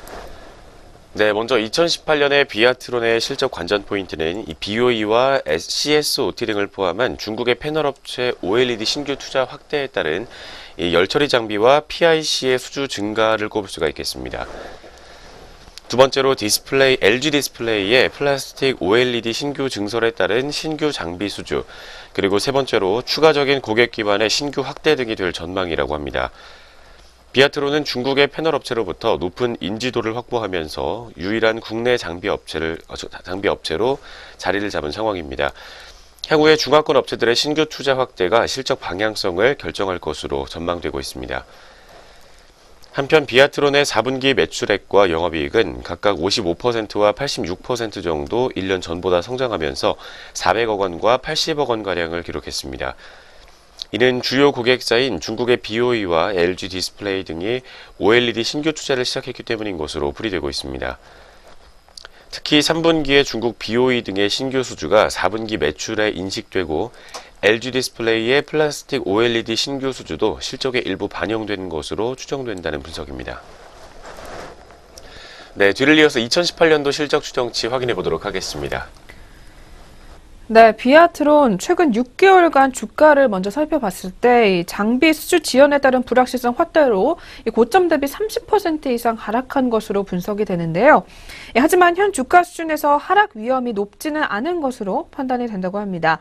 네, 먼저 2018년의 비아트론의 실적 관전 포인트는 이 BOE와 CSOT 등을 포함한 중국의 패널 업체 OLED 신규 투자 확대에 따른 이 열처리 장비와 PIC의 수주 증가를 꼽을 수가 있겠습니다. 두 번째로 LG 디스플레이의 플라스틱 OLED 신규 증설에 따른 신규 장비 수주, 그리고 세 번째로 추가적인 고객 기반의 신규 확대 등이 될 전망이라고 합니다. 비아트론은 중국의 패널 업체로부터 높은 인지도를 확보하면서 유일한 국내 장비 업체로 자리를 잡은 상황입니다. 향후에 중화권 업체들의 신규 투자 확대가 실적 방향성을 결정할 것으로 전망되고 있습니다. 한편 비아트론의 4분기 매출액과 영업이익은 각각 55%와 86% 정도 1년 전보다 성장하면서 400억 원과 80억 원가량을 기록했습니다. 이는 주요 고객사인 중국의 BOE와 LG 디스플레이 등이 OLED 신규 투자를 시작했기 때문인 것으로 풀이되고 있습니다. 특히 3분기에 중국 BOE 등의 신규 수주가 4분기 매출에 인식되고 LG 디스플레이의 플라스틱 OLED 신규 수주도 실적에 일부 반영된 것으로 추정된다는 분석입니다. 네, 뒤를 이어서 2018년도 실적 추정치 확인해 보도록 하겠습니다. 네, 비아트론 최근 6개월간 주가를 먼저 살펴봤을 때 이 장비 수주 지연에 따른 불확실성 확대로 이 고점 대비 30% 이상 하락한 것으로 분석이 되는데요. 하지만 현 주가 수준에서 하락 위험이 높지는 않은 것으로 판단이 된다고 합니다.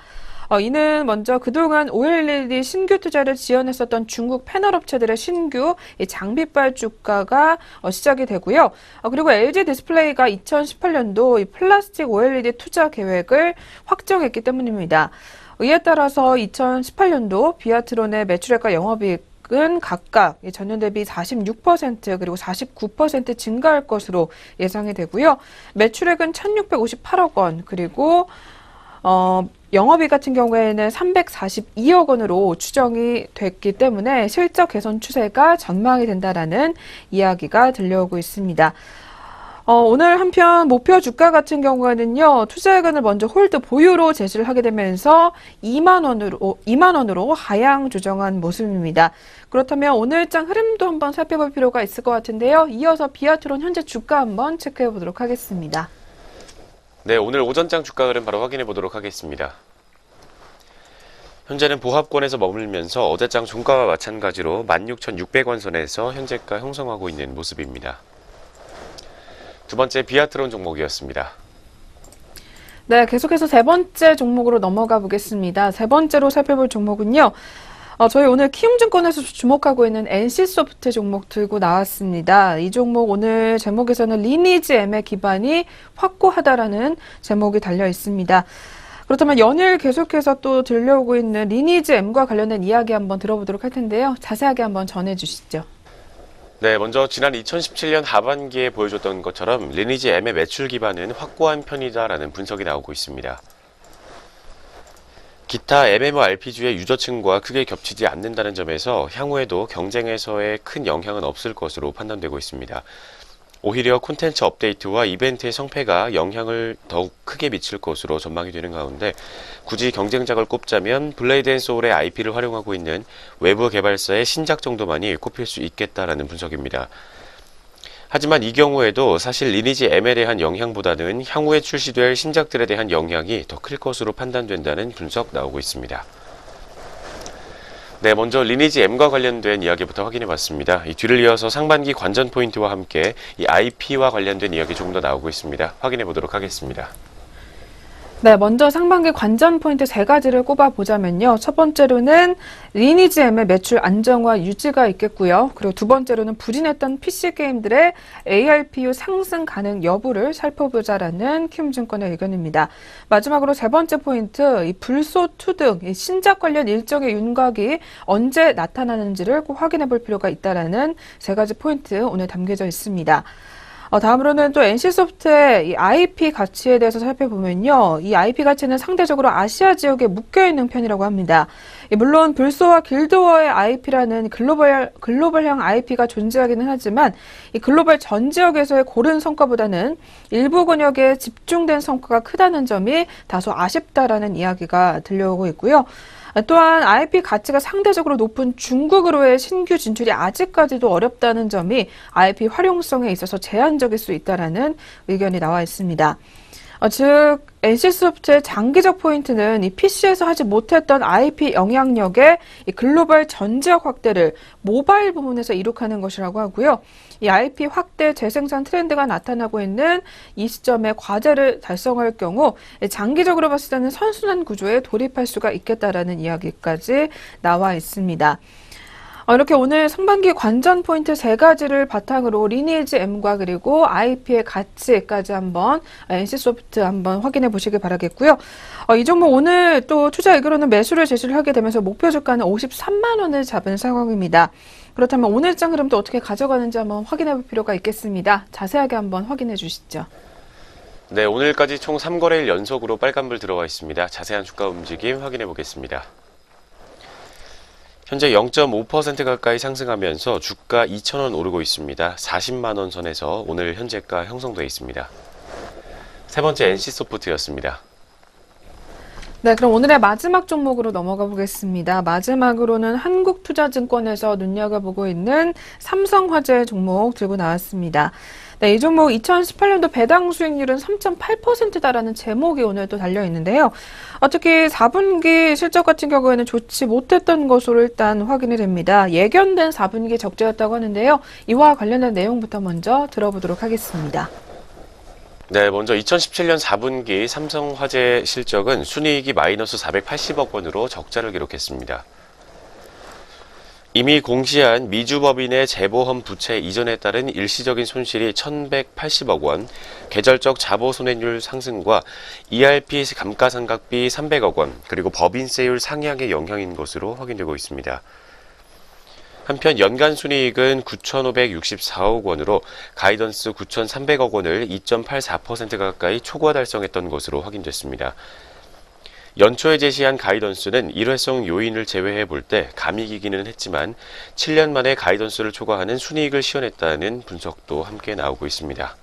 이는 먼저 그동안 OLED 신규 투자를 지연했었던 중국 패널 업체들의 신규 장비발 주가가 시작이 되고요. 그리고 LG 디스플레이가 2018년도 이 플라스틱 OLED 투자 계획을 확정했기 때문입니다. 이에 따라서 2018년도 비아트론의 매출액과 영업이익은 각각 전년 대비 46% 그리고 49% 증가할 것으로 예상이 되고요. 매출액은 1,658억 원 그리고 영업이익 같은 경우에는 342억 원으로 추정이 됐기 때문에 실적 개선 추세가 전망이 된다라는 이야기가 들려오고 있습니다. 오늘 한편 목표 주가 같은 경우에는요, 투자액을 먼저 홀드 보유로 제시를 하게 되면서 2만 원으로 하향 조정한 모습입니다. 그렇다면 오늘장 흐름도 한번 살펴볼 필요가 있을 것 같은데요. 이어서 비아트론 현재 주가 한번 체크해 보도록 하겠습니다. 네, 오늘 오전장 주가 흐름 바로 확인해 보도록 하겠습니다. 현재는 보합권에서 머물면서 어제장 종가와 마찬가지로 16,600원 선에서 현재가 형성하고 있는 모습입니다. 두 번째 비아트론 종목이었습니다. 네, 계속해서 세 번째 종목으로 넘어가 보겠습니다. 세 번째로 살펴볼 종목은요. 저희 오늘 키움증권에서 주목하고 있는 NC소프트 종목 들고 나왔습니다. 이 종목 오늘 제목에서는 리니지 M의 기반이 확고하다라는 제목이 달려 있습니다. 그렇다면 연일 계속해서 또 들려오고 있는 리니지 M과 관련된 이야기 한번 들어보도록 할 텐데요. 자세하게 한번 전해주시죠. 네, 먼저 지난 2017년 하반기에 보여줬던 것처럼 리니지 M의 매출 기반은 확고한 편이다라는 분석이 나오고 있습니다. 기타 MMORPG의 유저층과 크게 겹치지 않는다는 점에서 향후에도 경쟁에서의 큰 영향은 없을 것으로 판단되고 있습니다. 오히려 콘텐츠 업데이트와 이벤트의 성패가 영향을 더욱 크게 미칠 것으로 전망이 되는 가운데 굳이 경쟁작을 꼽자면 블레이드 앤 소울의 IP를 활용하고 있는 외부 개발사의 신작 정도만이 꼽힐 수 있겠다라는 분석입니다. 하지만 이 경우에도 사실 리니지 M에 대한 영향보다는 향후에 출시될 신작들에 대한 영향이 더 클 것으로 판단된다는 분석 나오고 있습니다. 네, 먼저 리니지 M과 관련된 이야기부터 확인해 봤습니다. 이 뒤를 이어서 상반기 관전 포인트와 함께 이 IP와 관련된 이야기 조금 더 나오고 있습니다. 확인해 보도록 하겠습니다. 네, 먼저 상반기 관전 포인트 세 가지를 꼽아보자면요. 첫 번째로는 리니지 M의 매출 안정화 유지가 있겠고요. 그리고 두 번째로는 부진했던 PC 게임들의 ARPU 상승 가능 여부를 살펴보자라는 키움증권의 의견입니다. 마지막으로 세 번째 포인트, 이 불소2 등 이 신작 관련 일정의 윤곽이 언제 나타나는지를 꼭 확인해 볼 필요가 있다라는 세 가지 포인트 오늘 담겨져 있습니다. 다음으로는 또 NC소프트의 이 IP 가치에 대해서 살펴보면요. 이 IP 가치는 상대적으로 아시아 지역에 묶여있는 편이라고 합니다. 물론 불소와 길드워의 IP라는 글로벌형 IP가 존재하기는 하지만 이 글로벌 전 지역에서의 고른 성과보다는 일부 권역에 집중된 성과가 크다는 점이 다소 아쉽다라는 이야기가 들려오고 있고요. 또한 IP 가치가 상대적으로 높은 중국으로의 신규 진출이 아직까지도 어렵다는 점이 IP 활용성에 있어서 제한적일 수 있다는 의견이 나와 있습니다. 즉 NC소프트의 장기적 포인트는 이 PC에서 하지 못했던 IP 영향력의 이 글로벌 전 지역 확대를 모바일 부문에서 이룩하는 것이라고 하고요. 이 IP 확대 재생산 트렌드가 나타나고 있는 이 시점에 과제를 달성할 경우 장기적으로 봤을 때는 선순환 구조에 돌입할 수가 있겠다라는 이야기까지 나와 있습니다. 이렇게 오늘 상반기 관전 포인트 3가지를 바탕으로 리니지 M과 그리고 IP의 가치까지 한번 NC소프트 한번 확인해 보시길 바라겠고요. 이 종목 오늘 또 투자 의견으로는 매수를 제시를 하게 되면서 목표 주가는 53만 원을 잡은 상황입니다. 그렇다면 오늘장 흐름도 어떻게 가져가는지 한번 확인해 볼 필요가 있겠습니다. 자세하게 한번 확인해 주시죠. 네, 오늘까지 총 3거래일 연속으로 빨간불 들어와 있습니다. 자세한 주가 움직임 확인해 보겠습니다. 현재 0.5% 가까이 상승하면서 주가 2,000원 오르고 있습니다. 40만 원 선에서 오늘 현재가 형성되어 있습니다. 세 번째 NC소프트였습니다. 네, 그럼 오늘의 마지막 종목으로 넘어가 보겠습니다. 마지막으로는 한국투자증권에서 눈여겨보고 있는 삼성화재 종목 들고 나왔습니다. 네, 이 종목 2018년도 배당 수익률은 3.8%다라는 제목이 오늘 또 달려 있는데요. 특히 4분기 실적 같은 경우에는 좋지 못했던 것으로 일단 확인이 됩니다. 예견된 4분기 적자였다고 하는데요. 이와 관련된 내용부터 먼저 들어보도록 하겠습니다. 네, 먼저 2017년 4분기 삼성화재 실적은 순이익이 마이너스 480억 원으로 적자를 기록했습니다. 이미 공시한 미주법인의 재보험 부채 이전에 따른 일시적인 손실이 1,180억 원, 계절적 자보손해율 상승과 ERP 감가상각비 300억 원, 그리고 법인세율 상향의 영향인 것으로 확인되고 있습니다. 한편 연간 순이익은 9,564억 원으로 가이던스 9,300억 원을 2.84% 가까이 초과 달성했던 것으로 확인됐습니다. 연초에 제시한 가이던스는 일회성 요인을 제외해 볼 때 감익이기는 했지만 7년 만에 가이던스를 초과하는 순이익을 시현했다는 분석도 함께 나오고 있습니다.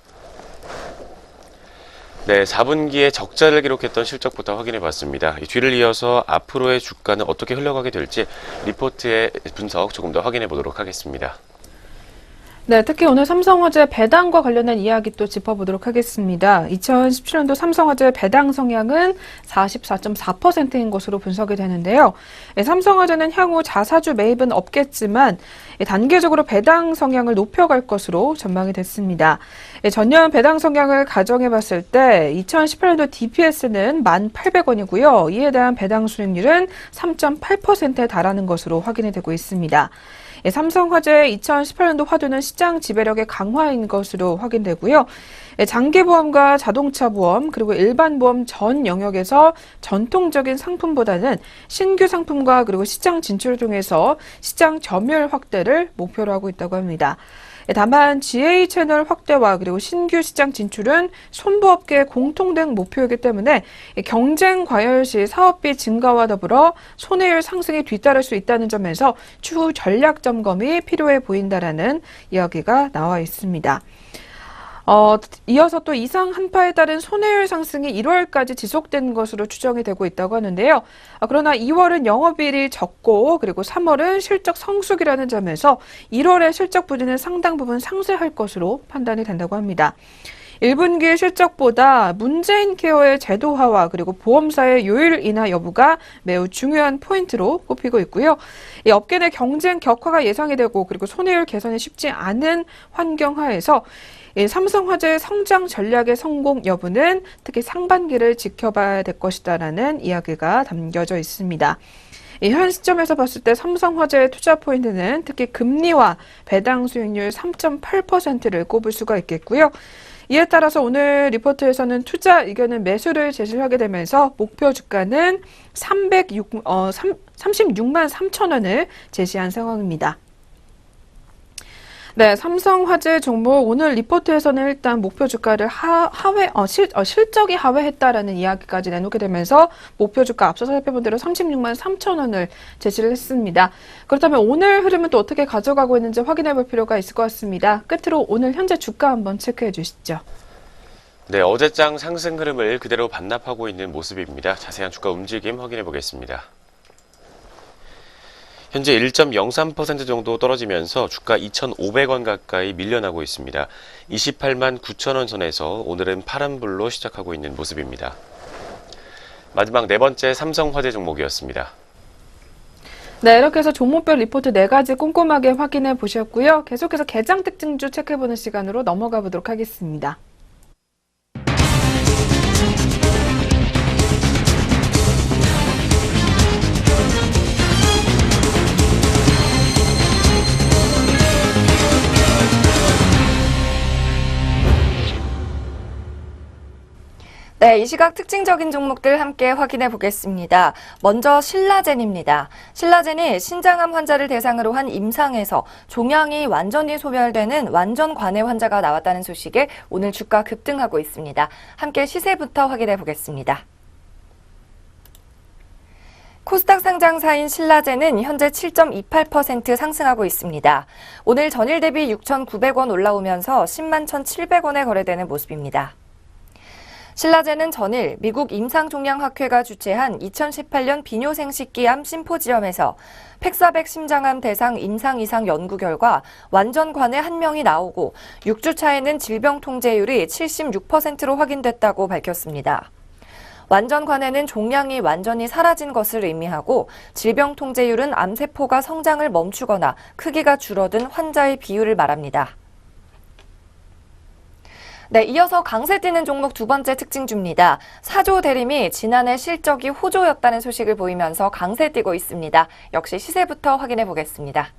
네, 4분기에 적자를 기록했던 실적부터 확인해 봤습니다. 뒤를 이어서 앞으로의 주가는 어떻게 흘러가게 될지 리포트의 분석 조금 더 확인해 보도록 하겠습니다. 네, 특히 오늘 삼성화재 배당과 관련된 이야기 또 짚어보도록 하겠습니다. 2017년도 삼성화재 배당 성향은 44.4%인 것으로 분석이 되는데요. 삼성화재는 향후 자사주 매입은 없겠지만 단계적으로 배당 성향을 높여갈 것으로 전망이 됐습니다. 전년 배당 성향을 가정해 봤을 때 2018년도 DPS는 1,800원이고요. 이에 대한 배당 수익률은 3.8%에 달하는 것으로 확인이 되고 있습니다. 삼성화재의 2018년도 화두는 시장 지배력의 강화인 것으로 확인되고요. 장기보험과 자동차보험 그리고 일반보험 전 영역에서 전통적인 상품보다는 신규 상품과 그리고 시장 진출을 통해서 시장 점유율 확대를 목표로 하고 있다고 합니다. 다만 GA 채널 확대와 그리고 신규 시장 진출은 손보업계의 공통된 목표이기 때문에 경쟁 과열 시 사업비 증가와 더불어 손해율 상승이 뒤따를 수 있다는 점에서 추후 전략 점검이 필요해 보인다라는 이야기가 나와 있습니다. 이어서 또 이상 한파에 따른 손해율 상승이 1월까지 지속된 것으로 추정이 되고 있다고 하는데요. 그러나 2월은 영업일이 적고 그리고 3월은 실적 성숙이라는 점에서 1월의 실적 부진은 상당 부분 상쇄할 것으로 판단이 된다고 합니다. 1분기 실적보다 문재인 케어의 제도화와 그리고 보험사의 요율 인하 여부가 매우 중요한 포인트로 꼽히고 있고요. 이 업계 내 경쟁 격화가 예상이 되고 그리고 손해율 개선이 쉽지 않은 환경 하에서 삼성화재의 성장 전략의 성공 여부는 특히 상반기를 지켜봐야 될 것이다라는 이야기가 담겨져 있습니다. 현 시점에서 봤을 때 삼성화재의 투자 포인트는 특히 금리와 배당 수익률 3.8%를 꼽을 수가 있겠고요. 이에 따라서 오늘 리포트에서는 투자 의견은 매수를 제시하게 되면서 목표 주가는 36만 3천 원을 제시한 상황입니다. 네, 삼성화재 종목 오늘 리포트에서는 일단 목표 주가를 실적이 하회했다라는 이야기까지 내놓게 되면서 목표 주가 앞서서 살펴본 대로 36만 3천 원을 제시를 했습니다. 그렇다면 오늘 흐름은 또 어떻게 가져가고 있는지 확인해 볼 필요가 있을 것 같습니다. 끝으로 오늘 현재 주가 한번 체크해 주시죠. 네, 어제장 상승 흐름을 그대로 반납하고 있는 모습입니다. 자세한 주가 움직임 확인해 보겠습니다. 현재 1.03% 정도 떨어지면서 주가 2,500원 가까이 밀려나고 있습니다. 28만 9천 원 선에서 오늘은 파란불로 시작하고 있는 모습입니다. 마지막 네 번째 삼성화재 종목이었습니다. 네, 이렇게 해서 종목별 리포트 4가지 꼼꼼하게 확인해 보셨고요. 계속해서 개장 특징주 체크해보는 시간으로 넘어가 보도록 하겠습니다. 네, 이 시각 특징적인 종목들 함께 확인해 보겠습니다. 먼저 신라젠입니다. 신라젠이 신장암 환자를 대상으로 한 임상에서 종양이 완전히 소멸되는 완전 관해 환자가 나왔다는 소식에 오늘 주가 급등하고 있습니다. 함께 시세부터 확인해 보겠습니다. 코스닥 상장사인 신라젠은 현재 7.28% 상승하고 있습니다. 오늘 전일 대비 6,900원 올라오면서 10만 1,700원에 거래되는 모습입니다. 신라젠은 전일 미국 임상종양학회가 주최한 2018년 비뇨생식기암 심포지엄에서 팩사백 심장암 대상 임상 이상 연구 결과 완전 관해 1명이 나오고 6주 차에는 질병 통제율이 76%로 확인됐다고 밝혔습니다. 완전 관해는 종양이 완전히 사라진 것을 의미하고 질병 통제율은 암세포가 성장을 멈추거나 크기가 줄어든 환자의 비율을 말합니다. 네, 이어서 강세 띄는 종목 두 번째 특징주입니다. 사조 대림이 지난해 실적이 호조였다는 소식을 보이면서 강세 띄고 있습니다. 역시 시세부터 확인해 보겠습니다.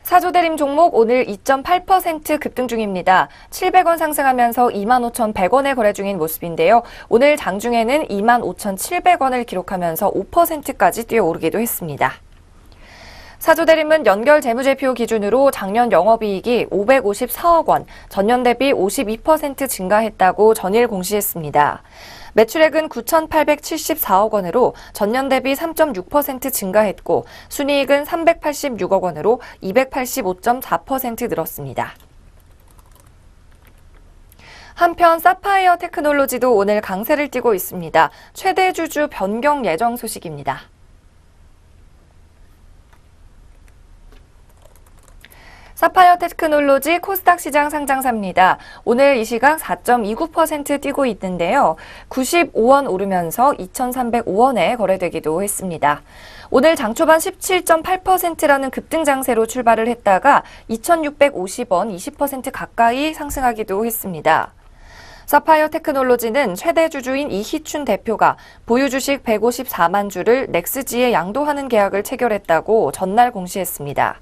사조대림 종목 오늘 2.8% 급등 중입니다. 700원 상승하면서 25,100원에 거래 중인 모습인데요. 오늘 장중에는 25,700원을 기록하면서 5%까지 뛰어오르기도 했습니다. 사조대림은 연결 재무제표 기준으로 작년 영업이익이 554억 원, 전년 대비 52% 증가했다고 전일 공시했습니다. 매출액은 9,874억 원으로 전년 대비 3.6% 증가했고 순이익은 386억 원으로 285.4% 늘었습니다. 한편 사파이어 테크놀로지도 오늘 강세를 띠고 있습니다. 최대 주주 변경 예정 소식입니다. 사파이어 테크놀로지 코스닥 시장 상장사입니다. 오늘 이 시각 4.29% 뛰고 있는데요. 95원 오르면서 2,305원에 거래되기도 했습니다. 오늘 장 초반 17.8%라는 급등 장세로 출발을 했다가 2,650원 20% 가까이 상승하기도 했습니다. 사파이어 테크놀로지는 최대 주주인 이희춘 대표가 보유 주식 154만 주를 넥스지에 양도하는 계약을 체결했다고 전날 공시했습니다.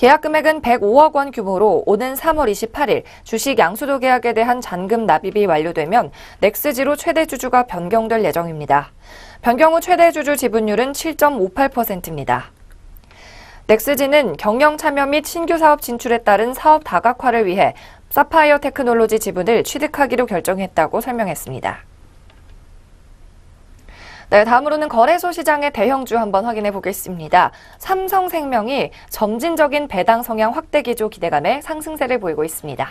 계약 금액은 105억 원 규모로 오는 3월 28일 주식 양수도 계약에 대한 잔금 납입이 완료되면 넥스지로 최대 주주가 변경될 예정입니다. 변경 후 최대 주주 지분율은 7.58%입니다. 넥스지는 경영 참여 및 신규 사업 진출에 따른 사업 다각화를 위해 사파이어 테크놀로지 지분을 취득하기로 결정했다고 설명했습니다. 네, 다음으로는 거래소 시장의 대형주 한번 확인해 보겠습니다. 삼성생명이 점진적인 배당 성향 확대 기조 기대감에 상승세를 보이고 있습니다.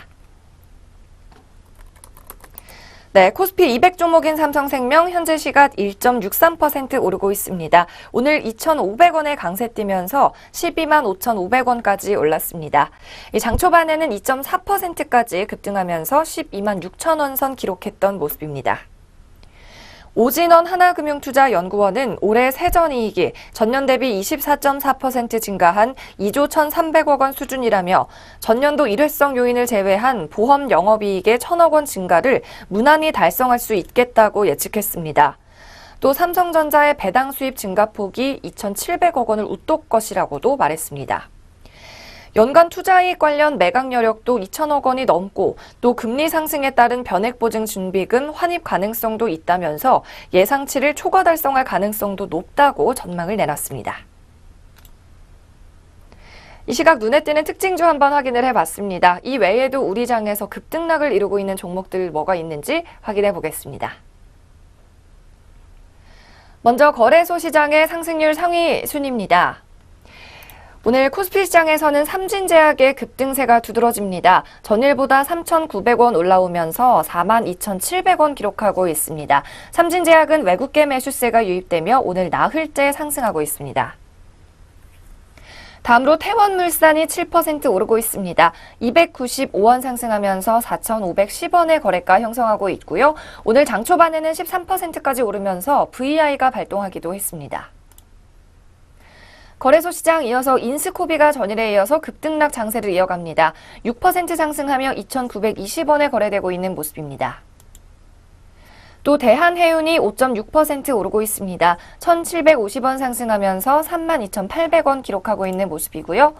네, 코스피 200 종목인 삼성생명 현재 시각 1.63% 오르고 있습니다. 오늘 2,500원에 강세 뛰면서 12만 5,500원까지 올랐습니다. 장 초반에는 2.4%까지 급등하면서 12만 6천 원 선 기록했던 모습입니다. 오진원 하나금융투자연구원은 올해 세전이익이 전년 대비 24.4% 증가한 2조 1,300억 원 수준이라며 전년도 일회성 요인을 제외한 보험 영업이익의 1,000억 원 증가를 무난히 달성할 수 있겠다고 예측했습니다. 또 삼성전자의 배당 수입 증가폭이 2,700억 원을 웃돌 것이라고도 말했습니다. 연간 투자이익 관련 매각 여력도 2천억 원이 넘고 또 금리 상승에 따른 변액보증 준비금 환입 가능성도 있다면서 예상치를 초과 달성할 가능성도 높다고 전망을 내놨습니다. 이 시각 눈에 띄는 특징주 한번 확인을 해봤습니다. 이 외에도 우리 장에서 급등락을 이루고 있는 종목들 뭐가 있는지 확인해 보겠습니다. 먼저 거래소 시장의 상승률 상위 순입니다. 오늘 코스피 시장에서는 삼진제약의 급등세가 두드러집니다. 전일보다 3,900원 올라오면서 42,700원 기록하고 있습니다. 삼진제약은 외국계 매수세가 유입되며 오늘 나흘째 상승하고 있습니다. 다음으로 태원물산이 7% 오르고 있습니다. 295원 상승하면서 4,510원의 거래가 형성하고 있고요. 오늘 장 초반에는 13%까지 오르면서 VI가 발동하기도 했습니다. 거래소 시장 이어서 인스코비가 전일에 이어서 급등락 장세를 이어갑니다. 6% 상승하며 2,920원에 거래되고 있는 모습입니다. 또 대한해운이 5.6% 오르고 있습니다. 1,750원 상승하면서 32,800원 기록하고 있는 모습이고요.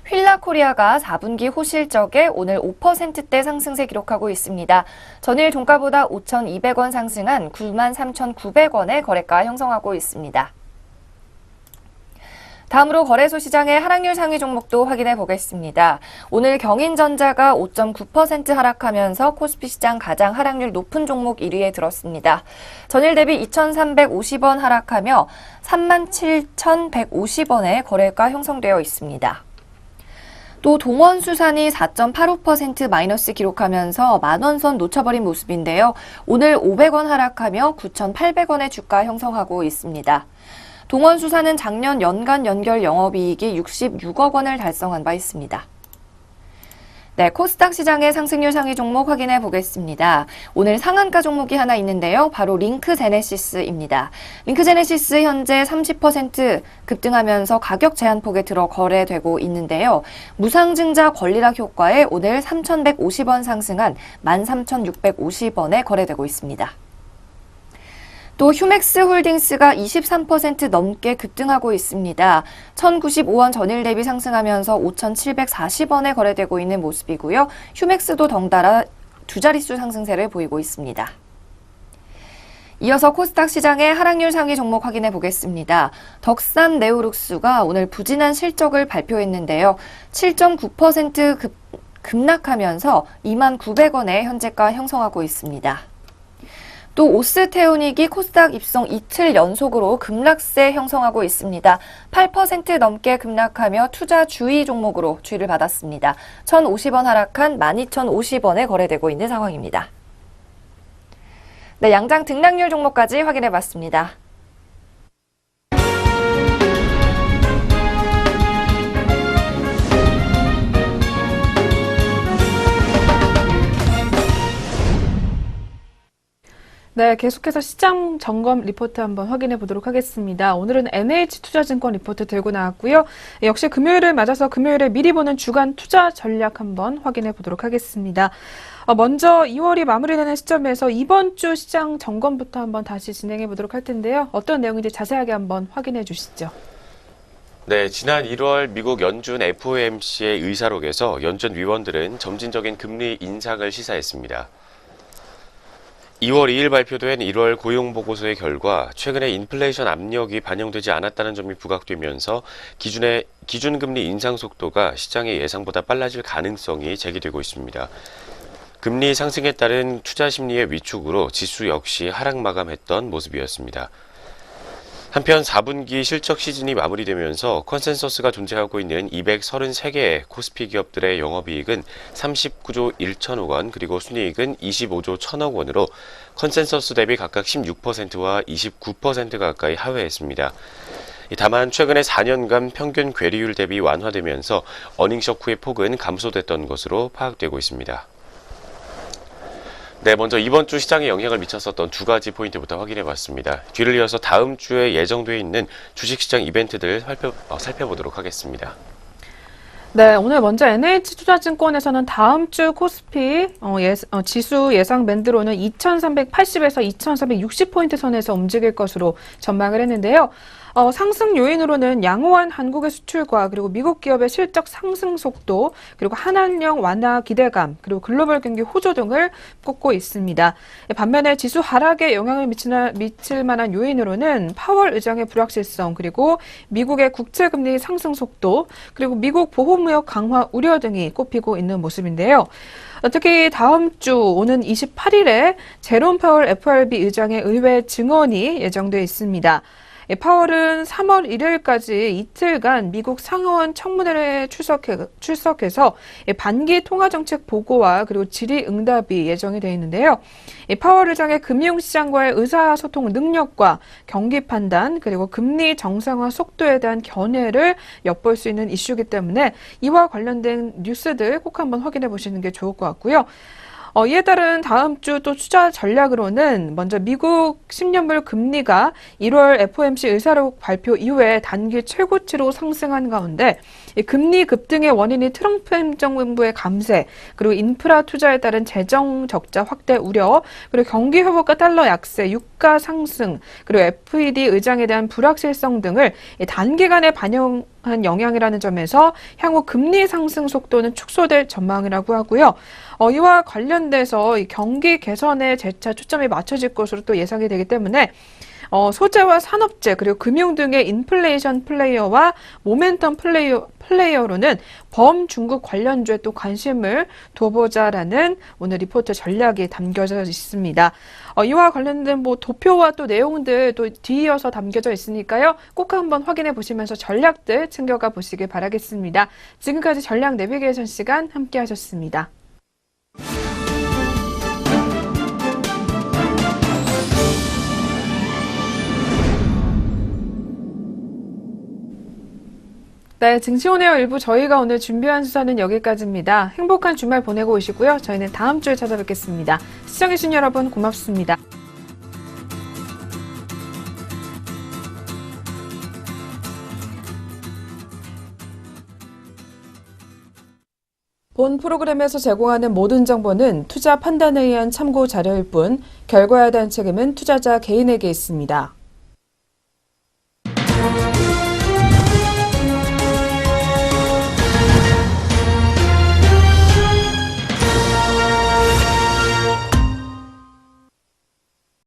휠라코리아가 4분기 호실적에 오늘 5%대 상승세 기록하고 있습니다. 전일 종가보다 5,200원 상승한 93,900원의 거래가 형성하고 있습니다. 다음으로 거래소 시장의 하락률 상위 종목도 확인해 보겠습니다. 오늘 경인전자가 5.9% 하락하면서 코스피 시장 가장 하락률 높은 종목 1위에 들었습니다. 전일 대비 2,350원 하락하며 37,150원의 거래가 형성되어 있습니다. 또 동원수산이 4.85% 마이너스 기록하면서 만원선 놓쳐버린 모습인데요. 오늘 500원 하락하며 9,800원의 주가 형성하고 있습니다. 동원수산은 작년 연간 연결 영업이익이 66억 원을 달성한 바 있습니다. 네, 코스닥 시장의 상승률 상위 종목 확인해 보겠습니다. 오늘 상한가 종목이 하나 있는데요. 바로 링크제네시스입니다. 링크제네시스 현재 30% 급등하면서 가격 제한폭에 들어 거래되고 있는데요. 무상증자 권리락 효과에 오늘 3,150원 상승한 13,650원에 거래되고 있습니다. 또 휴맥스 홀딩스가 23% 넘게 급등하고 있습니다. 1,095원 전일 대비 상승하면서 5,740원에 거래되고 있는 모습이고요. 휴맥스도 덩달아 두 자릿수 상승세를 보이고 있습니다. 이어서 코스닥 시장의 하락률 상위 종목 확인해 보겠습니다. 덕산 네오룩스가 오늘 부진한 실적을 발표했는데요. 7.9% 급락하면서 29,900원의 현재가 형성하고 있습니다. 또 오스테오닉이 코스닥 입성 이틀 연속으로 급락세 형성하고 있습니다. 8% 넘게 급락하며 투자 주의 종목으로 주의를 받았습니다. 1,050원 하락한 12,050원에 거래되고 있는 상황입니다. 네, 양장 등락률 종목까지 확인해 봤습니다. 네, 계속해서 시장 점검 리포트 한번 확인해 보도록 하겠습니다. 오늘은 NH투자증권 리포트 들고 나왔고요. 역시 금요일을 맞아서 금요일에 미리 보는 주간 투자 전략 한번 확인해 보도록 하겠습니다. 먼저 2월이 마무리되는 시점에서 이번 주 시장 점검부터 한번 다시 진행해 보도록 할 텐데요. 어떤 내용인지 자세하게 한번 확인해 주시죠. 네, 지난 1월 미국 연준 FOMC의 의사록에서 연준 위원들은 점진적인 금리 인상을 시사했습니다. 2월 2일 발표된 1월 고용보고서의 결과 최근에 인플레이션 압력이 반영되지 않았다는 점이 부각되면서 기준금리 인상 속도가 시장의 예상보다 빨라질 가능성이 제기되고 있습니다. 금리 상승에 따른 투자 심리의 위축으로 지수 역시 하락 마감했던 모습이었습니다. 한편 4분기 실적 시즌이 마무리되면서 컨센서스가 존재하고 있는 233개의 코스피 기업들의 영업이익은 39조 1천억 원 그리고 순이익은 25조 1천억 원으로 컨센서스 대비 각각 16%와 29% 가까이 하회했습니다. 다만 최근에 4년간 평균 괴리율 대비 완화되면서 어닝쇼크 후의 폭은 감소됐던 것으로 파악되고 있습니다. 네, 먼저 이번 주 시장에 영향을 미쳤었던 두 가지 포인트부터 확인해 봤습니다. 뒤를 이어서 다음 주에 예정되어 있는 주식시장 이벤트들 살펴보도록 하겠습니다. 네, 오늘 먼저 NH투자증권에서는 다음 주 코스피 지수 예상 밴드로는 2,380에서 2,360포인트 선에서 움직일 것으로 전망을 했는데요. 상승 요인으로는 양호한 한국의 수출과 그리고 미국 기업의 실적 상승 속도, 그리고 한한령 완화 기대감, 그리고 글로벌 경기 호조 등을 꼽고 있습니다. 반면에 지수 하락에 영향을 미칠 만한 요인으로는 파월 의장의 불확실성, 그리고 미국의 국채금리 상승 속도, 그리고 미국 보호무역 강화 우려 등이 꼽히고 있는 모습인데요. 특히 다음 주 오는 28일에 제롬 파월 FRB 의장의 의회 증언이 예정돼 있습니다. 파월은 3월 1일까지 이틀간 미국 상하원 청문회에 출석해서 반기 통화정책 보고와 그리고 질의응답이 예정이 되어 있는데요. 파월 의장의 금융시장과의 의사소통 능력과 경기 판단 그리고 금리 정상화 속도에 대한 견해를 엿볼 수 있는 이슈이기 때문에 이와 관련된 뉴스들 꼭 한번 확인해 보시는 게 좋을 것 같고요. 이에 따른 다음 주 또 투자 전략으로는 먼저 미국 10년물 금리가 1월 FOMC 의사록 발표 이후에 단기 최고치로 상승한 가운데 금리 급등의 원인이 트럼프 행정부의 감세, 그리고 인프라 투자에 따른 재정 적자 확대 우려, 그리고 경기 회복과 달러 약세, 유가 상승, 그리고 FED 의장에 대한 불확실성 등을 단기간에 반영한 영향이라는 점에서 향후 금리 상승 속도는 축소될 전망이라고 하고요. 이와 관련돼서 이 경기 개선에 재차 초점이 맞춰질 것으로 또 예상이 되기 때문에 소재와 산업재 그리고 금융 등의 인플레이션 플레이어와 모멘텀 플레이어로는 범중국 관련주에 또 관심을 둬보자라는 오늘 리포트 전략이 담겨져 있습니다. 이와 관련된 도표와 또 내용들 또 뒤이어서 담겨져 있으니까요. 꼭 한번 확인해 보시면서 전략들 챙겨가 보시길 바라겠습니다. 지금까지 전략 내비게이션 시간 함께 하셨습니다. 네, 증시오네어 일부 저희가 오늘 준비한 수사는 여기까지입니다. 행복한 주말 보내고 오시고요. 저희는 다음 주에 찾아뵙겠습니다. 시청해주신 여러분 고맙습니다. 본 프로그램에서 제공하는 모든 정보는 투자 판단에 의한 참고 자료일 뿐 결과에 대한 책임은 투자자 개인에게 있습니다.